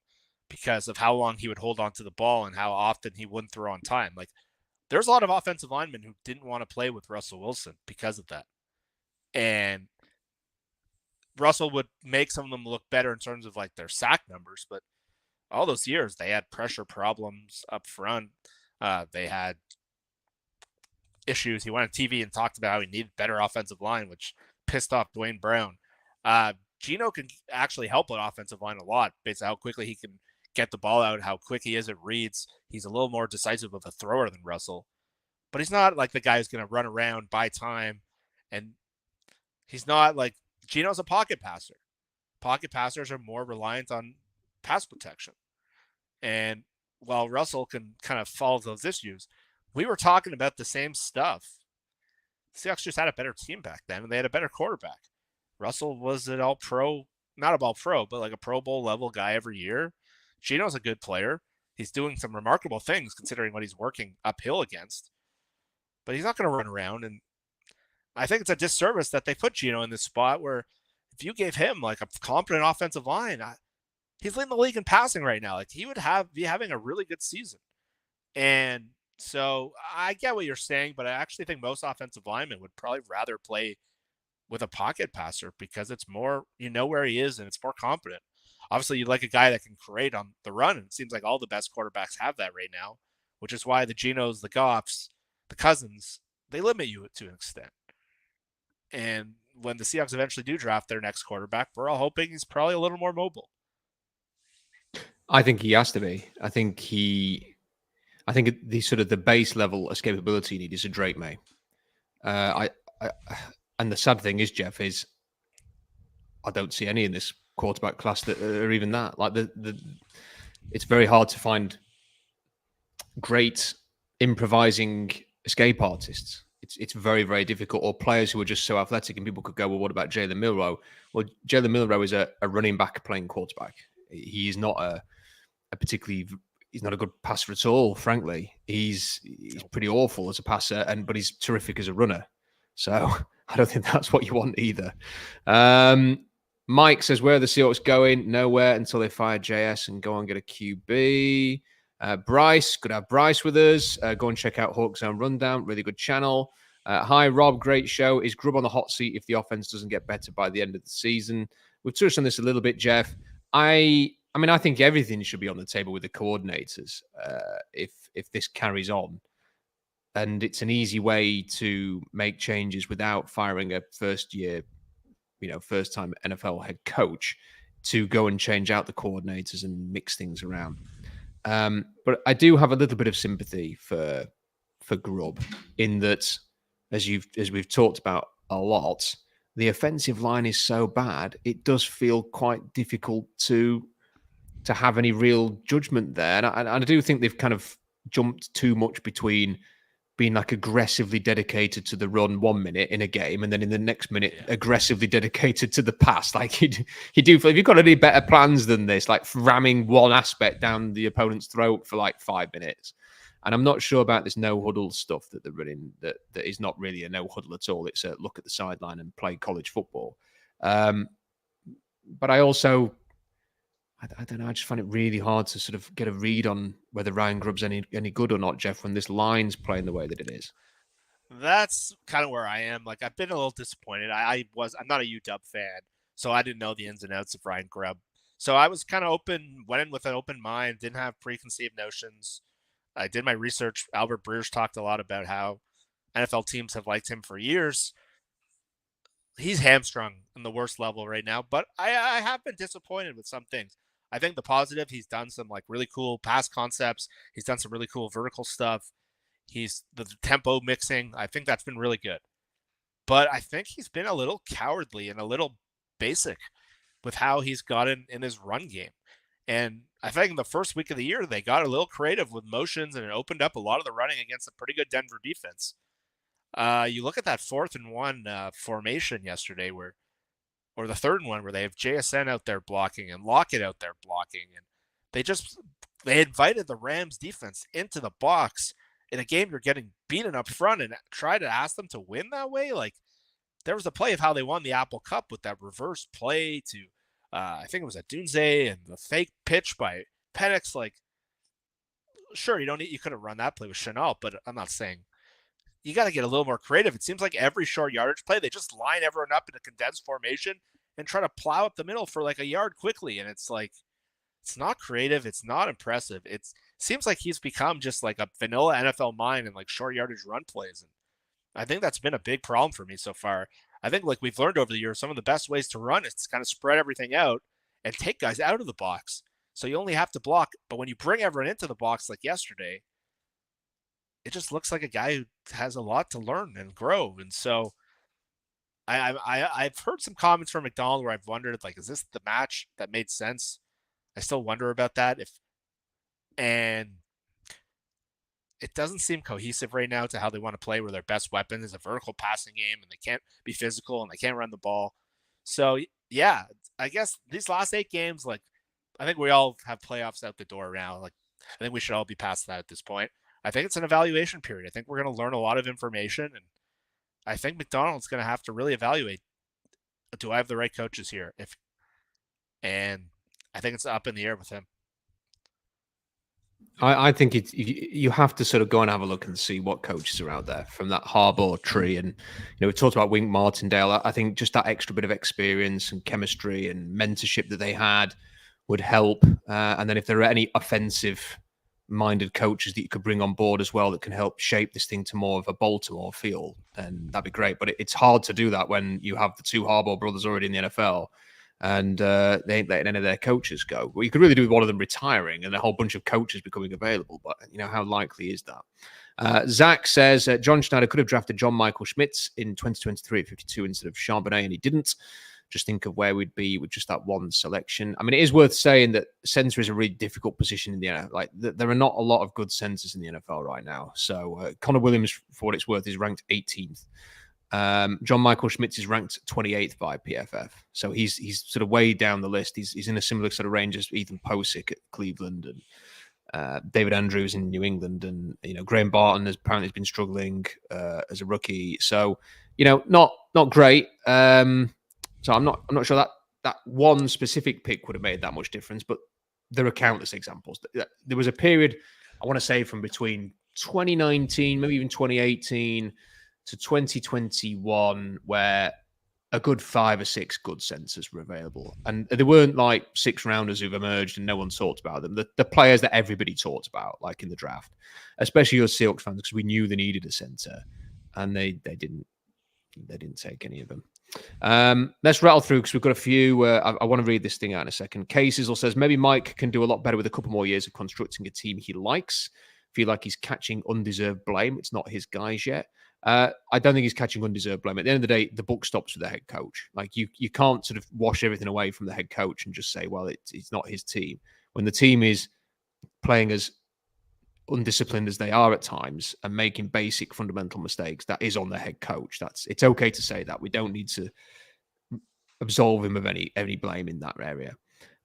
because of how long he would hold on to the ball and how often he wouldn't throw on time. Like, there's a lot of offensive linemen who didn't want to play with Russell Wilson because of that. And Russell would make some of them look better in terms of like their sack numbers, but all those years they had pressure problems up front. They had issues. He went on TV and talked about how he needed better offensive line, which pissed off Dwayne Brown. Geno can actually help an offensive line a lot based on how quickly he can get the ball out, how quick he is at reads. He's a little more decisive of a thrower than Russell, but he's not like the guy who's going to run around, buy time. And he's not like Geno's a pocket passer. Pocket passers are more reliant on pass protection. And while Russell can kind of follow those issues, we were talking about the same stuff. Seahawks just had a better team back then, and they had a better quarterback. Russell was an all-pro, not a all-pro, but like a Pro Bowl level guy every year. Geno's a good player. He's doing some remarkable things considering what he's working uphill against. But he's not going to run around. And I think it's a disservice that they put Geno in this spot where if you gave him like a competent offensive line, he's leading the league in passing right now. Like, he would be having a really good season. And so I get what you're saying, but I actually think most offensive linemen would probably rather play with a pocket passer because it's more, you know where he is and it's more competent. Obviously, you'd like a guy that can create on the run, and it seems like all the best quarterbacks have that right now, which is why the Genos, the Goffs, the Cousins, they limit you to an extent. And when the Seahawks eventually do draft their next quarterback, we're all hoping he's probably a little more mobile. I think he has to be. I think the sort of the base level escapability you need is a Drake May. And the sad thing is, Jeff, is I don't see any in this quarterback class that are even that. Like it's very hard to find great improvising escape artists. it's very, very difficult. Or players who are just so athletic, and people could go, well, what about Jalen Milroe? Well, Jalen Milroe is a running back playing quarterback. He is not he's not a good passer at all, frankly. He's pretty awful as a passer, but he's terrific as a runner. So I don't think that's what you want either. Mike says, where are the Seahawks going? Nowhere until they fire JS and go and get a QB. Bryce, good to have Bryce with us. Go and check out Hawk Zone Rundown. Really good channel. Hi, Rob. Great show. Is Grubb on the hot seat if the offense doesn't get better by the end of the season? We've touched on this a little bit, Jeff. I think everything should be on the table with the coordinators if this carries on. And it's an easy way to make changes without firing a first-time NFL head coach to go and change out the coordinators and mix things around. But I do have a little bit of sympathy for Grubb in that, as we've talked about a lot, the offensive line is so bad, it does feel quite difficult to have any real judgment there. And I do think they've kind of jumped too much between being like aggressively dedicated to the run 1 minute in a game, and then in the next minute aggressively dedicated to the pass. Like you do, if you've got any better plans than this, like ramming one aspect down the opponent's throat for like 5 minutes. And I'm not sure about this no huddle stuff that they're running. That is not really a no huddle at all. It's a look at the sideline and play college football. But I also, I don't know. I just find it really hard to sort of get a read on whether Ryan Grubb's any good or not, Jeff, when this line's playing the way that it is. That's kind of where I am. Like, I've been a little disappointed. I'm not a UW fan, so I didn't know the ins and outs of Ryan Grubb. So I was kind of went in with an open mind, didn't have preconceived notions. I did my research. Albert Breer's talked a lot about how NFL teams have liked him for years. He's hamstrung in the worst level right now, but I have been disappointed with some things. I think the positive, he's done some like really cool pass concepts. He's done some really cool vertical stuff. He's the tempo mixing. I think that's been really good. But I think he's been a little cowardly and a little basic with how he's gotten in his run game. And I think in the first week of the year, they got a little creative with motions, and it opened up a lot of the running against a pretty good Denver defense. You look at that 4th and 1 formation yesterday or the 3rd and 1 where they have JSN out there blocking and Lockett out there blocking. And they invited the Rams defense into the box in a game you're getting beaten up front and try to ask them to win that way. Like, there was a play of how they won the Apple Cup with that reverse play to, I think it was at Dunze, and the fake pitch by Penix. Like, sure, you could have run that play with Chenault, but I'm not saying you got to get a little more creative. It seems like every short yardage play, they just line everyone up in a condensed formation and try to plow up the middle for like a yard quickly. And it's like, it's not creative. It's not impressive. It seems like he's become just like a vanilla NFL mind and like short yardage run plays. And I think that's been a big problem for me so far. I think like we've learned over the years, some of the best ways to run is to kind of spread everything out and take guys out of the box. So you only have to block. But when you bring everyone into the box like yesterday, it just looks like a guy who has a lot to learn and grow. And so I've heard some comments from Macdonald where I've wondered, like, is this the match that made sense? I still wonder about that. And it doesn't seem cohesive right now to how they want to play, where their best weapon is a vertical passing game and they can't be physical and they can't run the ball. So yeah, I guess these last 8 games, like, I think we all have playoffs out the door now. Like, I think we should all be past that at this point. I think it's an evaluation period. I think we're going to learn a lot of information, and I think Macdonald's going to have to really evaluate, do I have the right coaches here? And I think it's up in the air with him. I think you have to sort of go and have a look and see what coaches are out there from that Harbaugh tree. And, we talked about Wink Martindale. I think just that extra bit of experience and chemistry and mentorship that they had would help. And then if there are any offensive-minded coaches that you could bring on board as well that can help shape this thing to more of a Baltimore feel, then that'd be great. But it's hard to do that when you have the 2 Harbaugh brothers already in the NFL. And they ain't letting any of their coaches go. Well, you could really do with one of them retiring and a whole bunch of coaches becoming available. But, how likely is that? Zach says, John Schneider could have drafted John Michael Schmitz in 2023 at 52 instead of Charbonnet, and he didn't. just think of where we'd be with just that one selection. I mean, it is worth saying that center is a really difficult position in the NFL. Like, there are not a lot of good centers in the NFL right now. So Connor Williams, for what it's worth, is ranked 18th. John Michael Schmitz is ranked 28th by PFF. So he's sort of way down the list. He's in a similar sort of range as Ethan Posick at Cleveland and David Andrews in New England. And, Graham Barton has apparently been struggling as a rookie. So, not great. So I'm not sure that one specific pick would have made that much difference, but there are countless examples. There was a period, I want to say, from between 2019, maybe even 2018 to 2021, where a good 5 or 6 good centers were available. And they weren't like 6 rounders who've emerged and no one talked about them. The players that everybody talked about, like in the draft, especially your Seahawks fans, because we knew they needed a center, and they didn't take any of them. Let's rattle through because we've got a few. I want to read this thing out in a second. Casizel says maybe Mike can do a lot better with a couple more years of constructing a team he likes. Feel like he's catching undeserved blame. It's not his guys yet. I don't think he's catching undeserved blame. At the end of the day, the buck stops with the head coach. Like you can't sort of wash everything away from the head coach and just say, well, it's not his team. When the team is playing as undisciplined as they are at times and making basic fundamental mistakes, that is on the head coach. It's okay to say that. We don't need to absolve him of any blame in that area.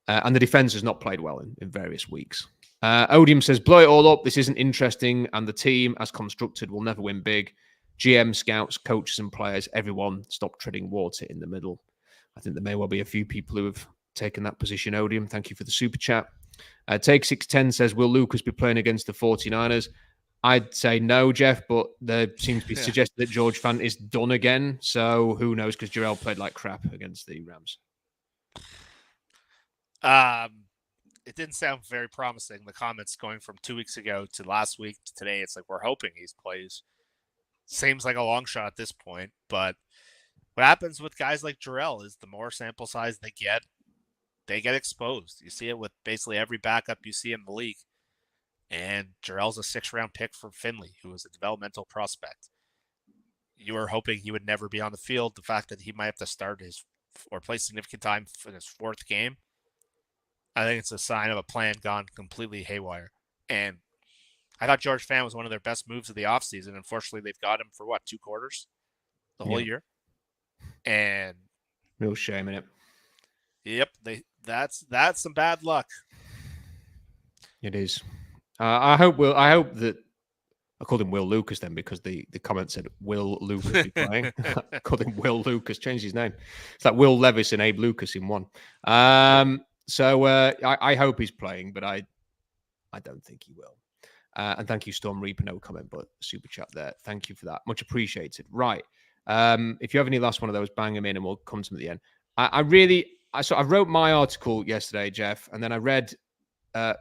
And the defense has not played well in various weeks. Odium says, blow it all up. This isn't interesting. And the team, as constructed, will never win big. GM, scouts, coaches, and players, everyone stop treading water in the middle. I think there may well be a few people who have taken that position. Odium, thank you for the super chat. Take 610 says, will Lucas be playing against the 49ers? I'd say no, Jeff, but there seems to be suggested that George Fant is done again. So who knows, because Jarrell played like crap against the Rams. It didn't sound very promising. The comments going from 2 weeks ago to last week to today, it's like we're hoping he plays. Seems like a long shot at this point, but what happens with guys like Jarrell is the more sample size they get exposed. You see it with basically every backup you see in the league. And Jarrell's a 6th-round pick from Finley, who was a developmental prospect. You were hoping he would never be on the field. The fact that he might have to start or play significant time for his 4th game, I think it's a sign of a plan gone completely haywire. And I thought George Fant was one of their best moves of the offseason. Unfortunately, they've got him for 2 quarters? The whole year. And real shame in it. Yep, that's some bad luck. It is. I hope that I called him Will Lucas then because the comment said Will Lucas be playing. I called him Will Lucas, changed his name. It's like Will Levis and Abe Lucas in one. So I hope he's playing, but I don't think he will. And thank you, Storm Reaper. No comment, but super chat there. Thank you for that. Much appreciated. Right. If you have any last one of those, bang them in and we'll come to them at the end. I wrote my article yesterday, Jeff, and then I read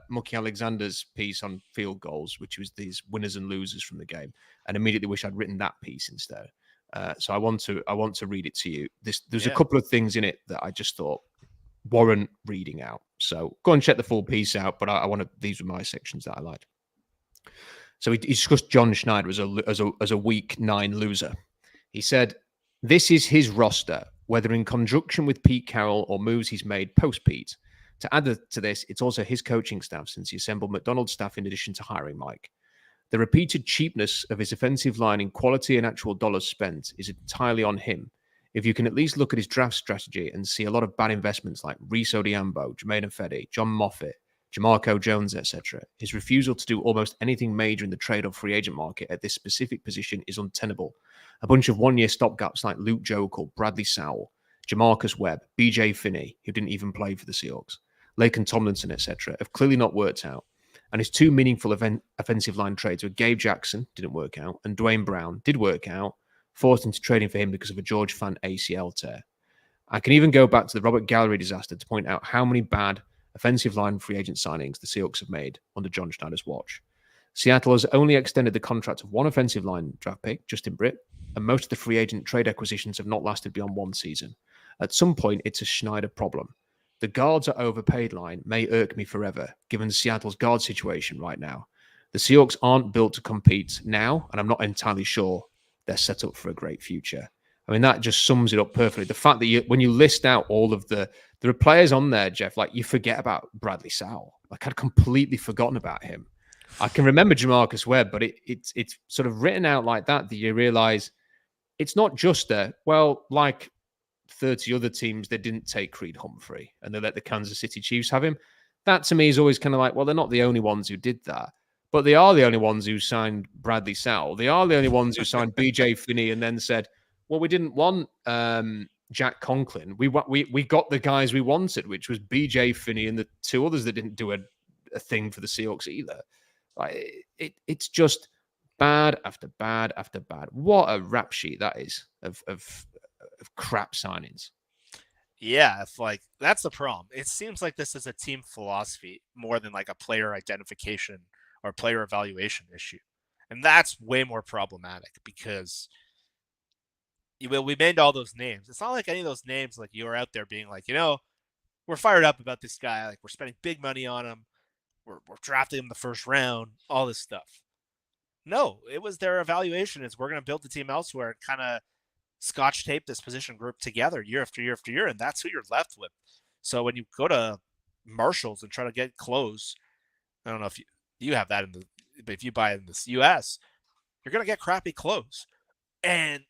Mucky Alexander's piece on field goals, which was these winners and losers from the game, and immediately wish I'd written that piece instead. So I want to read it to you. There's a couple of things in it that I just thought warrant reading out. So go and check the full piece out, but these were my sections that I liked. So he discussed John Schneider as a week 9 loser. He said, this is his roster, whether in conjunction with Pete Carroll or moves he's made post-Pete. To add to this, it's also his coaching staff since he assembled Macdonald staff in addition to hiring Mike. The repeated cheapness of his offensive line in quality and actual dollars spent is entirely on him. If you can at least look at his draft strategy and see a lot of bad investments like Reese Odiambo, Jermaine Ifedi, John Moffitt, Jamarco Jones, etc., his refusal to do almost anything major in the trade or free agent market at this specific position is untenable. A bunch of one-year stopgaps like Luke Jokel, Bradley Sowell, Jamarcus Webb, BJ Finney, who didn't even play for the Seahawks, Laken Tomlinson, etc., have clearly not worked out. And his 2 meaningful offensive line trades with Gabe Jackson, didn't work out, and Dwayne Brown did work out, forced into trading for him because of a George Fant ACL tear. I can even go back to the Robert Gallery disaster to point out how many bad offensive line free agent signings the Seahawks have made under John Schneider's watch. Seattle has only extended the contract of one offensive line draft pick, Justin Britt, and most of the free agent trade acquisitions have not lasted beyond 1 season. At some point, it's a Schneider problem. The guards are overpaid line may irk me forever, given Seattle's guard situation right now. The Seahawks aren't built to compete now, and I'm not entirely sure they're set up for a great future. I mean, that just sums it up perfectly. The fact that when you list out all of there are players on there, Jeff, like you forget about Bradley Sowell. Like I'd completely forgotten about him. I can remember Jamarcus Webb, but it's sort of written out like that you realize it's not just like 30 other teams, they didn't take Creed Humphrey and they let the Kansas City Chiefs have him. That to me is always kind of like, well, they're not the only ones who did that, but they are the only ones who signed Bradley Sowell. They are the only ones who signed BJ Finney and then said, well, we didn't want Jack Conklin. We got the guys we wanted, which was BJ Finney and the two others that didn't do a thing for the Seahawks either. Like it's just bad after bad after bad. What a rap sheet that is of crap signings. Yeah, that's the problem. It seems like this is a team philosophy more than like a player identification or player evaluation issue. And that's way more problematic because we made all those names. It's not like any of those names like you were out there being like, we're fired up about this guy. Like we're spending big money on him. We're drafting him in the first round, all this stuff. No, it was their evaluation is we're going to build the team elsewhere and kind of scotch tape this position group together year after year after year, and that's who you're left with. So when you go to Marshalls and try to get clothes, I don't know if you have that but if you buy it in the U.S., you're going to get crappy clothes. And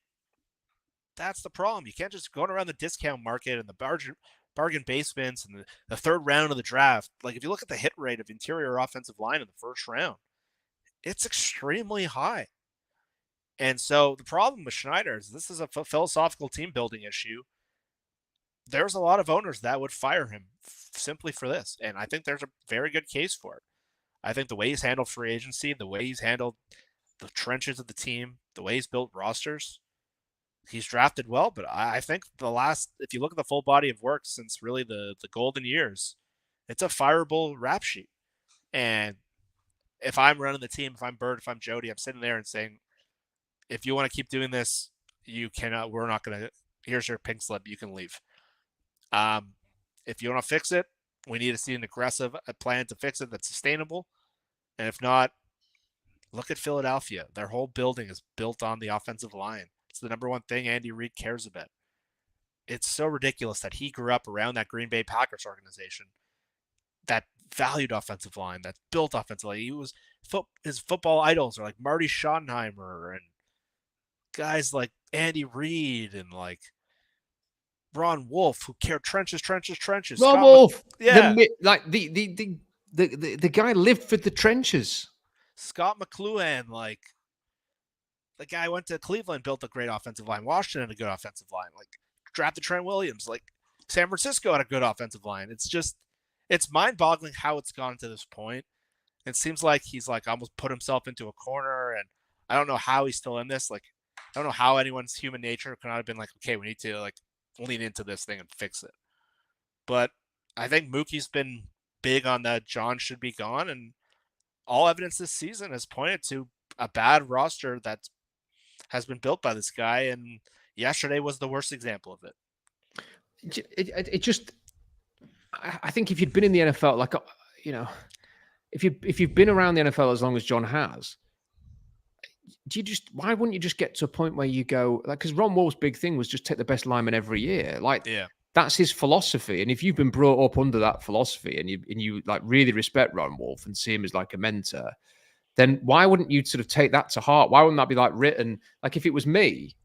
that's the problem. You can't just go around the discount market and the bargain basements and the third round of the draft. Like if you look at the hit rate of interior offensive line in the first round, it's extremely high. And so the problem with Schneider is this is a philosophical team building issue. There's a lot of owners that would fire him simply for this. And I think there's a very good case for it. I think the way he's handled free agency, the way he's handled the trenches of the team, the way he's built rosters, he's drafted well. But I think if you look at the full body of work since really the golden years, it's a fireable rap sheet. And if I'm running the team, if I'm Bird, if I'm Jody, I'm sitting there and saying, if you want to keep doing this, you cannot. We're not going to. Here's your pink slip. You can leave. If you want to fix it, we need to see an aggressive plan to fix it that's sustainable. And if not, look at Philadelphia. Their whole building is built on the offensive line. It's the number one thing Andy Reid cares about. It's so ridiculous that he grew up around that Green Bay Packers organization that valued offensive line, that built offensive line. His football idols are like Marty Schottenheimer and guys like Andy Reid and like Ron Wolf, who cared trenches. Ron Wolf, yeah, the guy lived for the trenches. Scott McCloughan, like the guy went to Cleveland, built a great offensive line. Washington had a good offensive line. Like drafted Trent Williams. Like San Francisco had a good offensive line. It's mind-boggling how it's gone to this point. It seems like he's like almost put himself into a corner, and I don't know how he's still in this. Like I don't know how anyone's human nature could not have been like, okay, we need to like lean into this thing and fix it. But I think Mookie's been big on that John should be gone, and all evidence this season has pointed to a bad roster that has been built by this guy, and yesterday was the worst example of it. It just, I think if you'd been in the NFL, like if you've been around the NFL as long as John has, why wouldn't you just get to a point where you go, like, because Ron Wolf's big thing was just take the best lineman every year. Like, yeah, that's his philosophy. And if you've been brought up under that philosophy and you like really respect Ron Wolf and see him as like a mentor, then why wouldn't you sort of take that to heart? Why wouldn't that be like written? Like if it was me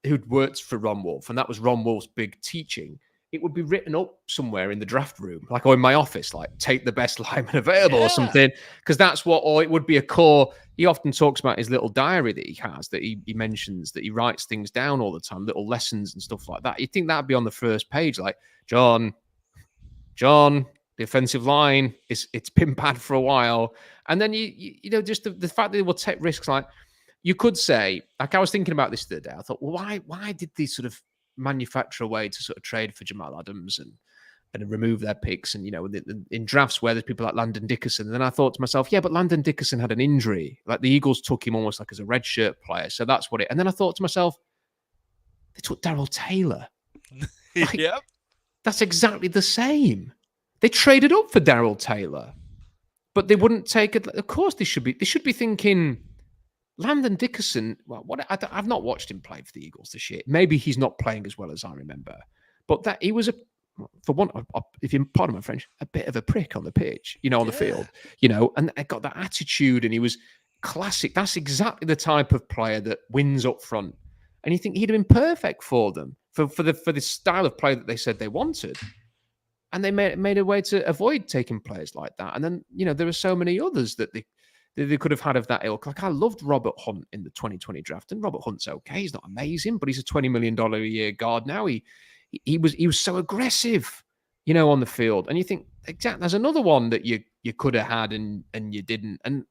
who'd worked for Ron Wolf and that was Ron Wolf's big teaching, it would be written up somewhere in the draft room, like, or in my office, like take the best lineman available or something. Because that's what, or it would be a core. He often talks about his little diary that he has, that he mentions, that he writes things down all the time, little lessons and stuff like that. You'd think that'd be on the first page, like, John, the offensive line, it's been bad for a while. And then, you know, just the fact that they will take risks, like, you could say, like, I was thinking about this the other day. I thought, well, why did these sort of manufacture a way to sort of trade for Jamal Adams and remove their picks, and, you know, in drafts where there's people like Landon Dickerson. And then I thought to myself, yeah, but Landon Dickerson had an injury. Like the Eagles took him almost like as a redshirt player. So that's what it. And then I thought to myself, they took Darrell Taylor. Like, yep. That's exactly the same. They traded up for Darrell Taylor, but they wouldn't take it. Of course they should be thinking Landon Dickerson, well, I've not watched him play for the Eagles this year. Maybe he's not playing as well as I remember, but that he was for one, if you pardon my French, a bit of a prick on the pitch, on the field, and I got that attitude, and he was classic. That's exactly the type of player that wins up front, and you think he'd have been perfect for them for the style of play that they said they wanted, and they made a way to avoid taking players like that. And then there are so many others that they could have had of that ilk. Like I loved Robert Hunt in the 2020 draft, and Robert Hunt's okay. He's not amazing, but he's a $20 million a year guard now. He was so aggressive, on the field. And you think, exactly, there's another one that you could have had and you didn't. And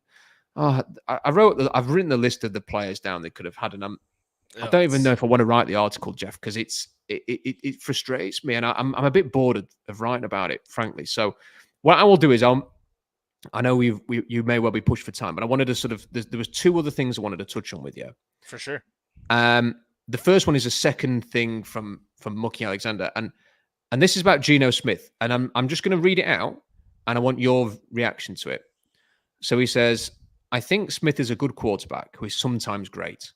I've written the list of the players down they could have had, and I don't even know if I want to write the article, Jeff, because it frustrates me, and I'm a bit bored of writing about it, frankly. So what I will do is I know you may well be pushed for time, but I wanted to there was two other things I wanted to touch on with you. For sure. The first one is a second thing from Mucky Alexander, and this is about Geno Smith, and I'm just going to read it out, and I want your reaction to it. So he says, I think Smith is a good quarterback who is sometimes great.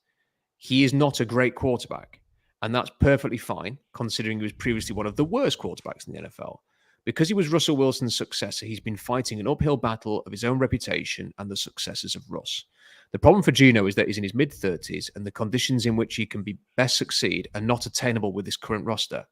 He is not a great quarterback, and that's perfectly fine, considering he was previously one of the worst quarterbacks in the NFL. Because he was Russell Wilson's successor, he's been fighting an uphill battle of his own reputation and the successors of Russ. The problem for Geno is that he's in his mid-30s, and the conditions in which he can be best succeed are not attainable with his current roster.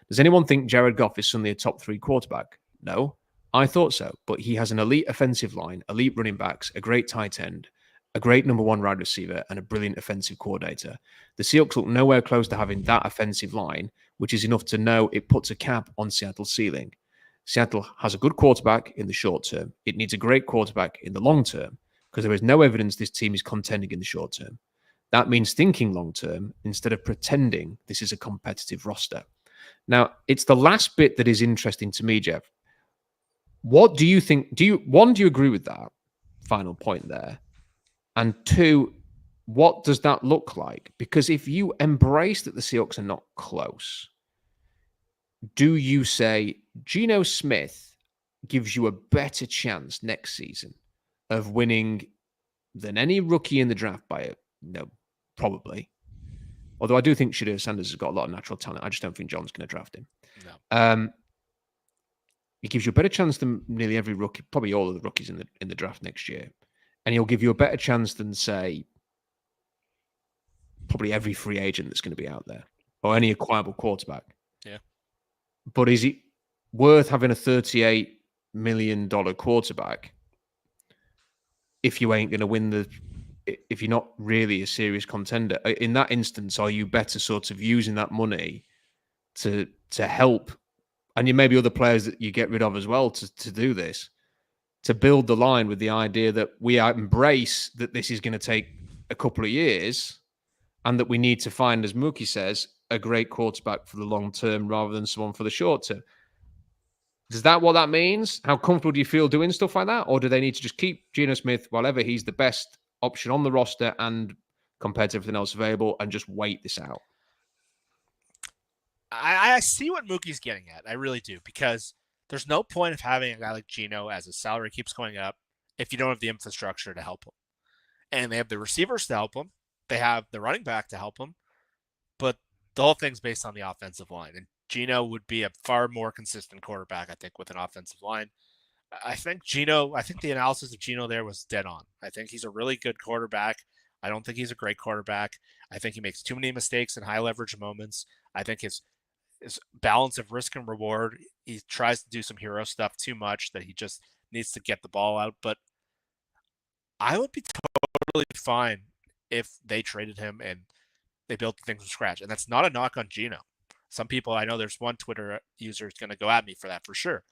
Does anyone think Jared Goff is suddenly a top 3 quarterback? No, I thought so, but he has an elite offensive line, elite running backs, a great tight end, a great number 1 wide receiver, and a brilliant offensive coordinator. The Seahawks look nowhere close to having that offensive line, which is enough to know it puts a cap on Seattle's ceiling. Seattle has a good quarterback in the short term. It needs a great quarterback in the long term, because there is no evidence this team is contending in the short term. That means thinking long term instead of pretending this is a competitive roster. Now, it's the last bit that is interesting to me, Jeff. What do you think? Do you agree with that final point there? And 2, what does that look like? Because if you embrace that the Seahawks are not close, do you say Geno Smith gives you a better chance next season of winning than any rookie in the draft by it? No, probably. Although I do think Shadir Sanders has got a lot of natural talent. I just don't think John's going to draft him. No. He gives you a better chance than nearly every rookie, probably all of the rookies in the draft next year. And he'll give you a better chance than, say, probably every free agent that's going to be out there, or any acquirable quarterback. Yeah. But is it worth having a $38 million quarterback if you ain't going to win if you're not really a serious contender? In that instance, are you better sort of using that money to help, and you maybe other players that you get rid of as well to do this, to build the line with the idea that we embrace that this is going to take a couple of years, and that we need to find, as Mookie says, a great quarterback for the long term rather than someone for the short term? Is that what that means? How comfortable do you feel doing stuff like that? Or do they need to just keep Geno Smith wherever he's the best option on the roster and compared to everything else available, and just wait this out? I see what Mookie's getting at. I really do, because there's no point of having a guy like Geno as his salary keeps going up if you don't have the infrastructure to help him. And they have the receivers to help him. They have the running back to help him. But the whole thing's based on the offensive line. And Geno would be a far more consistent quarterback, I think, with an offensive line. I think the analysis of Geno there was dead on. I think he's a really good quarterback. I don't think he's a great quarterback. I think he makes too many mistakes in high leverage moments. I think his balance of risk and reward, he tries to do some hero stuff too much, that he just needs to get the ball out. But I would be totally fine if they traded him and they built the thing from scratch. And that's not a knock on Geno. Some people, I know there's one Twitter user who's going to go at me for that for sure.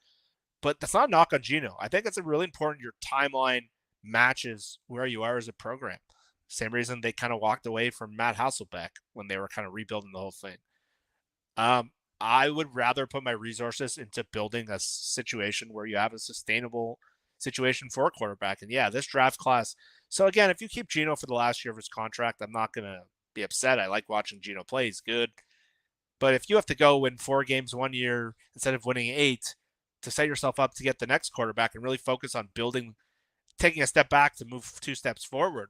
But that's not a knock on Geno. I think it's really important your timeline matches where you are as a program. Same reason they kind of walked away from Matt Hasselbeck when they were kind of rebuilding the whole thing. I would rather put my resources into building a situation where you have a sustainable situation for a quarterback. And yeah, this draft class. So again, if you keep Geno for the last year of his contract, I'm not going to be upset. I like watching Geno play. He's good. But if you have to go win 4 games 1 year instead of winning 8 to set yourself up to get the next quarterback and really focus on building, taking a step back to move 2 steps forward,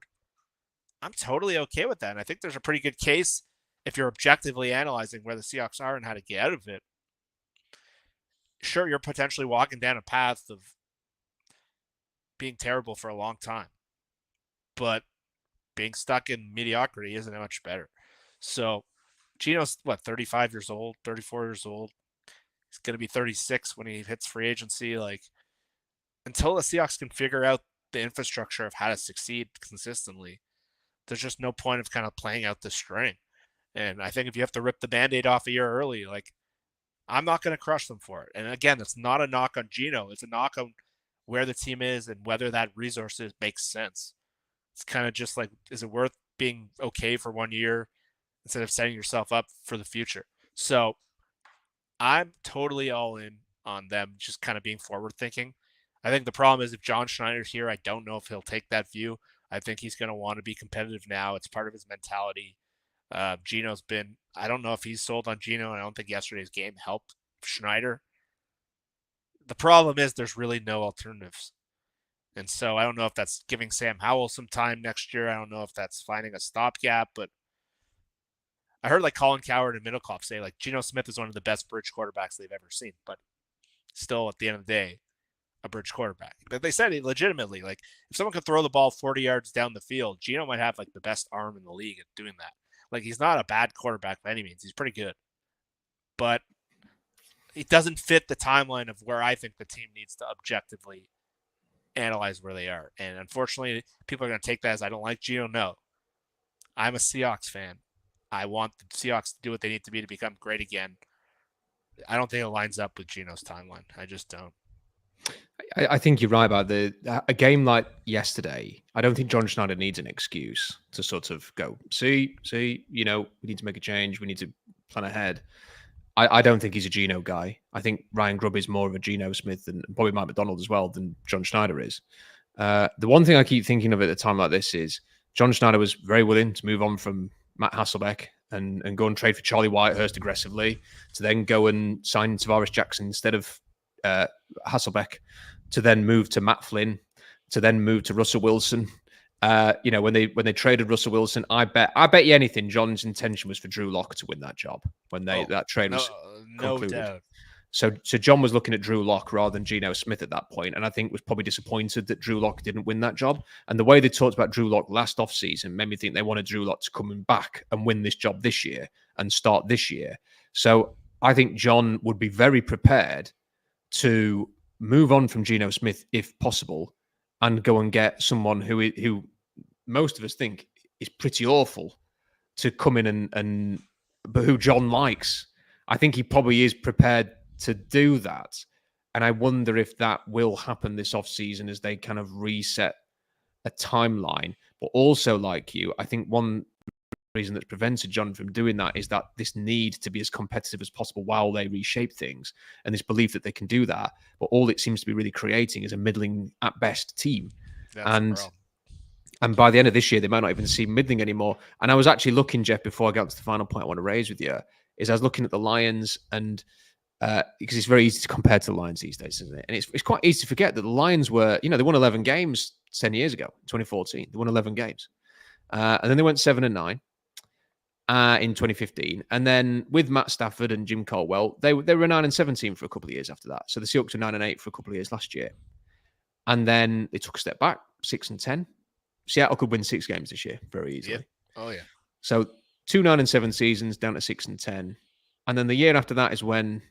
I'm totally okay with that. And I think there's a pretty good case if you're objectively analyzing where the Seahawks are and how to get out of it. Sure, you're potentially walking down a path of being terrible for a long time, but being stuck in mediocrity isn't much better. So Gino's 35 years old, 34 years old. He's going to be 36 when he hits free agency. Like, until the Seahawks can figure out the infrastructure of how to succeed consistently, there's just no point of kind of playing out the string. And I think if you have to rip the Band-Aid off a year early, like, I'm not going to crush them for it. And again, it's not a knock on Gino. It's a knock on where the team is and whether that resources makes sense. It's kind of just like, is it worth being okay for 1 year instead of setting yourself up for the future? So I'm totally all in on them just kind of being forward thinking. I think the problem is if John Schneider's here, I don't know if he'll take that view. I think he's going to want to be competitive now. It's part of his mentality. Gino's been, I don't know if he's sold on Gino, and I don't think yesterday's game helped Schneider. The problem is there's really no alternatives. And so I don't know if that's giving Sam Howell some time next year. I don't know if that's finding a stopgap, but I heard like Colin Cowherd and Middlecoff say like Geno Smith is one of the best bridge quarterbacks they've ever seen, but still at the end of the day, a bridge quarterback. But they said it legitimately, like if someone could throw the ball 40 yards down the field, Geno might have like the best arm in the league at doing that. Like he's not a bad quarterback by any means. He's pretty good, but it doesn't fit the timeline of where I think the team needs to objectively analyze where they are. And unfortunately, people are going to take that as I don't like Geno. No, I'm a Seahawks fan. I want the Seahawks to do what they need to be to become great again. I don't think it lines up with Geno's timeline. I just don't. I think you're right about a game like yesterday. I don't think John Schneider needs an excuse to sort of go, see, we need to make a change. We need to plan ahead. I don't think he's a Geno guy. I think Ryan Grubb is more of a Geno Smith and probably Mike Macdonald as well than John Schneider is. The one thing I keep thinking of at a time like this is John Schneider was very willing to move on from Matt Hasselbeck and go and trade for Charlie Whitehurst aggressively, to then go and sign Tavares Jackson instead of Hasselbeck, to then move to Matt Flynn, to then move to Russell Wilson. When they traded Russell Wilson, I bet you anything John's intention was for Drew Lock to win that job when that trade was concluded. No doubt. So John was looking at Drew Lock rather than Geno Smith at that point, and I think was probably disappointed that Drew Lock didn't win that job. And the way they talked about Drew Lock last offseason made me think they wanted Drew Lock to come back and win this job this year and start this year. So I think John would be very prepared to move on from Geno Smith if possible and go and get someone who most of us think is pretty awful to come in but who John likes. I think he probably is prepared to do that. And I wonder if that will happen this offseason as they kind of reset a timeline. But also, like you, I think one reason that's prevented John from doing that is that this need to be as competitive as possible while they reshape things, and this belief that they can do that. But all it seems to be really creating is a middling at best team. And by the end of this year, they might not even see middling anymore. And I was actually looking, Jeff, before I got to the final point I want to raise with you, is I was looking at the Lions, and because it's very easy to compare to the Lions these days, isn't it? And it's quite easy to forget that the Lions were, they won 11 games 10 years ago, 2014. They won 11 games. And then they went 7-9 in 2015. And then with Matt Stafford and Jim Caldwell, they were 9-17 for a couple of years after that. So the Seahawks were 9-8 for a couple of years last year. And then they took a step back, 6-10. Seattle could win 6 games this year very easily. Yep. Oh, yeah. So 2 9-7 seasons down to 6-10. And then the year after that is when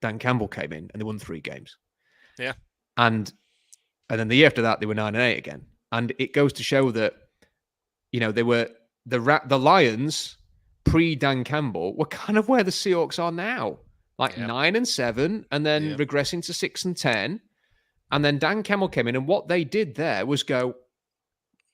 Dan Campbell came in and they won 3 games. Yeah. And then the year after that, they were 9-8 again. And it goes to show that, they were the Lions pre-Dan Campbell were kind of where the Seahawks are now, like 9-7, and then regressing to 6-10. And then Dan Campbell came in, and what they did there was go,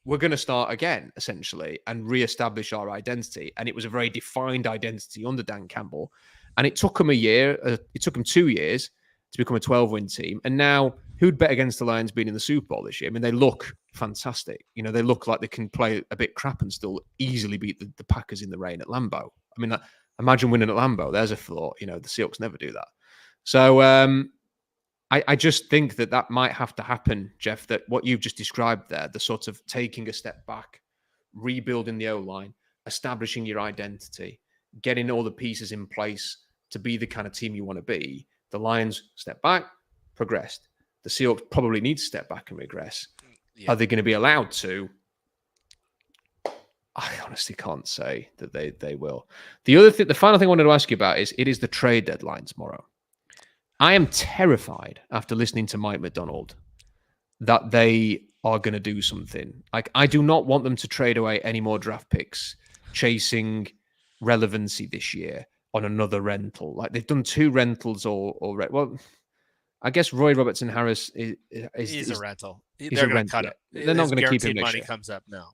we're going to start again, essentially, and reestablish our identity. And it was a very defined identity under Dan Campbell. And it took them it took them 2 years to become a 12-win team. And now, who'd bet against the Lions being in the Super Bowl this year? I mean, they look fantastic. They look like they can play a bit crap and still easily beat the Packers in the rain at Lambeau. I mean, imagine winning at Lambeau. There's a thought. The Seahawks never do that. So I just think that might have to happen, Jeff, that what you've just described there, the sort of taking a step back rebuilding the O-line, establishing your identity, getting all the pieces in place to be the kind of team you want to be. The Lions step back, progressed. The Seahawks probably need to step back and regress. Yeah. Are they going to be allowed to? I honestly can't say that they will. The final thing I wanted to ask you about is it is the trade deadline tomorrow. I am terrified after listening to Mike Macdonald that they are going to do something. Like, I do not want them to trade away any more draft picks chasing relevancy this year on another rental. Like, they've done 2 rentals already. Well, I guess Roy Robertson Harris is a rental. He's They're a going rental. to cut it. They're not going to keep him next money year. comes up now.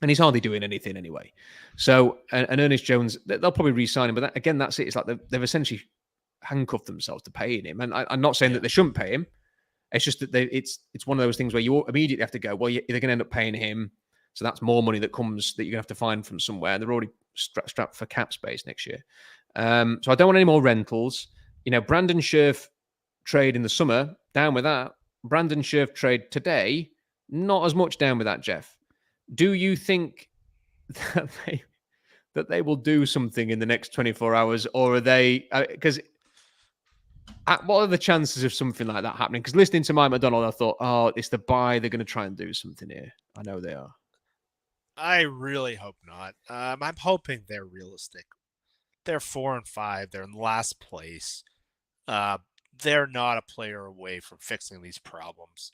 And he's hardly doing anything anyway. So, and Ernest Jones, they'll probably re-sign him. But again, that's it. It's like they've essentially handcuffed themselves to paying him. And I'm not saying that they shouldn't pay him. It's just that it's one of those things where you immediately have to go, well, they're going to end up paying him. So that's more money that comes that you're going to have to find from somewhere. And they're already strapped for cap space next year. So I don't want any more rentals. Brandon Scherf trade in the summer, down with that. Brandon Scherf trade today, not as much down with that, Jeff. Do you think that they will do something in the next 24 hours, or are they? Because what are the chances of something like that happening? Because listening to Mike Macdonald, I thought, oh, it's the buy. They're going to try and do something here. I know they are. I really hope not. I'm hoping they're realistic. They're 4-5. They're in last place. They're not a player away from fixing these problems.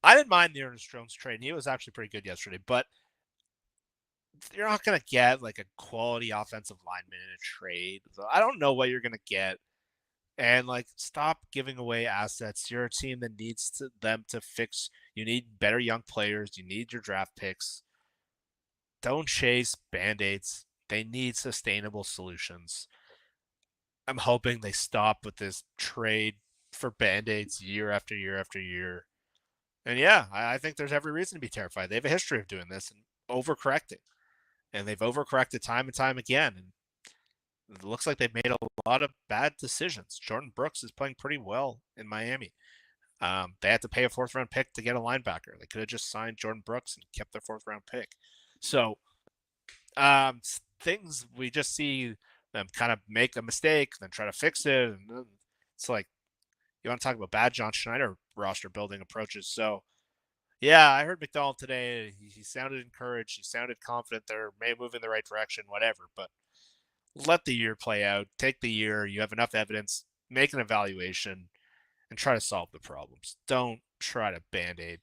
I didn't mind the Ernest Jones trade. He was actually pretty good yesterday, but you're not going to get like a quality offensive lineman in a trade. So I don't know what you're going to get. And stop giving away assets. You're a team that needs them to fix. You need better young players. You need your draft picks. Don't chase Band-Aids. They need sustainable solutions. I'm hoping they stop with this trade for Band-Aids year after year after year. And yeah, I think there's every reason to be terrified. They have a history of doing this and overcorrecting. And they've overcorrected time and time again. And it looks like they've made a lot of bad decisions. Jordan Brooks is playing pretty well in Miami. They had to pay a 4th-round pick to get a linebacker. They could have just signed Jordan Brooks and kept their 4th-round pick. So things we just see them kind of make a mistake, then try to fix it. And it's like, you want to talk about bad John Schneider roster building approaches. So, yeah, I heard Macdonald today. He sounded encouraged. He sounded confident they're maybe moving in the right direction, whatever. But let the year play out. Take the year. You have enough evidence. Make an evaluation and try to solve the problems. Don't try to Band-Aid.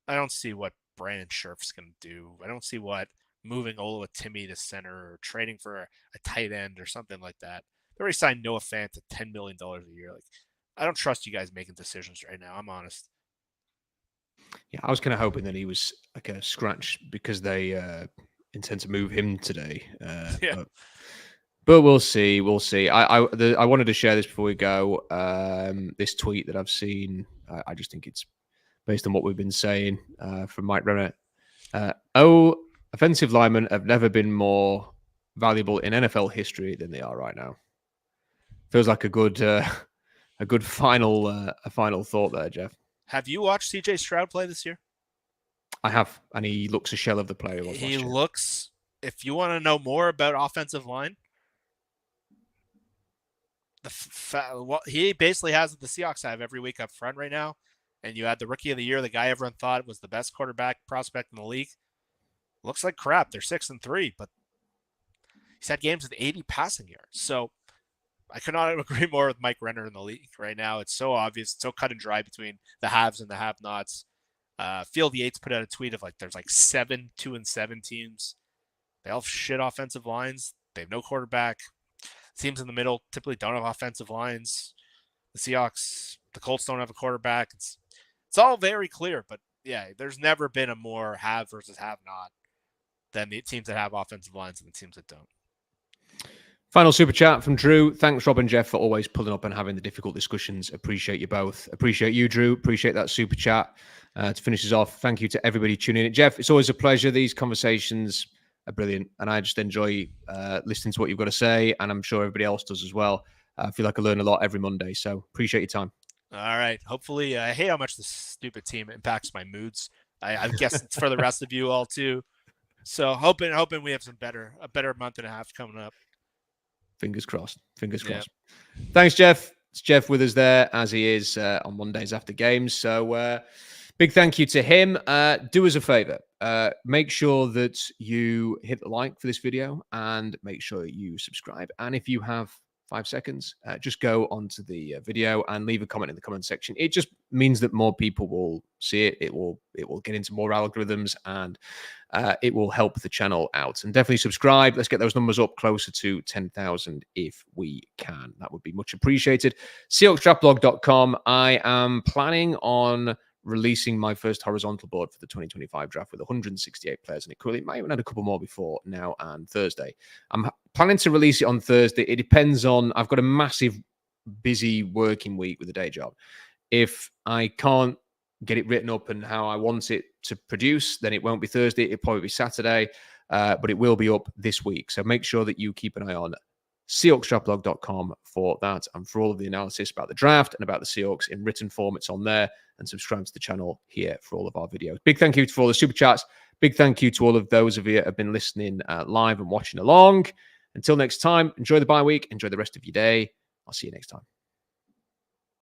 I don't see what Brandon Scherf's going to do. I don't see what moving Ola Timmy to center or trading for a tight end or something like that. They already signed Noah Fant to $10 million a year. I don't trust you guys making decisions right now. I'm honest. Yeah, I was kind of hoping that he was like a scratch because they intend to move him today. Yeah. But we'll see. We'll see. I wanted to share this before we go. This tweet that I've seen. I just think it's based on what we've been saying from Mike Renner. Offensive linemen have never been more valuable in NFL history than they are right now. Feels like a good final thought there, Jeff. Have you watched CJ Stroud play this year? I have, and he looks a shell of the player he was last year. He looks. If you want to know more about offensive line, he basically has what the Seahawks have every week up front right now. And you had the rookie of the year, the guy everyone thought was the best quarterback prospect in the league. Looks like crap. They're 6-3, but he's had games with 80 passing yards. So I could not agree more with Mike Renner in the league right now. It's so obvious, it's so cut and dry between the haves and the have-nots. Field Yates put out a tweet of there's 7 2-7 teams. They all have shit offensive lines. They have no quarterback. Teams in the middle typically don't have offensive lines. The Seahawks, the Colts don't have a quarterback. It's all very clear, but yeah, there's never been a more have versus have-not than the teams that have offensive lines and the teams that don't. Final super chat from Drew. Thanks, Rob and Jeff, for always pulling up and having the difficult discussions. Appreciate you both. Appreciate you, Drew. Appreciate that super chat. To finish us off, thank you to everybody tuning in. Jeff, it's always a pleasure. These conversations are brilliant, and I just enjoy listening to what you've got to say, and I'm sure everybody else does as well. I feel like I learn a lot every Monday, so appreciate your time. All right. Hopefully, I hate how much this stupid team impacts my moods. I guess it's for the rest of you all, too. So hoping we have a better month and a half coming up. Fingers crossed. Fingers Yeah. crossed. Thanks, Jeff. It's Jeff with us there, as he is on Mondays after games. So big thank you to him. Do us a favor. Make sure that you hit the like for this video and make sure you subscribe. And if you have 5 seconds, just go onto the video and leave a comment in the comment section. It just means that more people will see it. It will get into more algorithms, and it will help the channel out. And definitely subscribe. Let's get those numbers up closer to 10,000 if we can. That would be much appreciated. SeahawksDraftBlog.com. I am planning on releasing my first horizontal board for the 2025 draft with 168 players in it. Currently, might even had a couple more before now and Thursday. I'm planning to release it on Thursday. It depends on, I've got a massive busy working week with a day job. If I can't get it written up and how I want it to produce, then it won't be Thursday. It'll probably be Saturday, but it will be up this week. So make sure that you keep an eye on SeahawksDraftBlog.com for that and for all of the analysis about the draft and about the Seahawks in written form. It's on there, and subscribe to the channel here for all of our videos. Big thank you for all the super chats. Big thank you to all of those of you that have been listening live and watching along. Until next time, enjoy the bye week. Enjoy the rest of your day. I'll see you next time.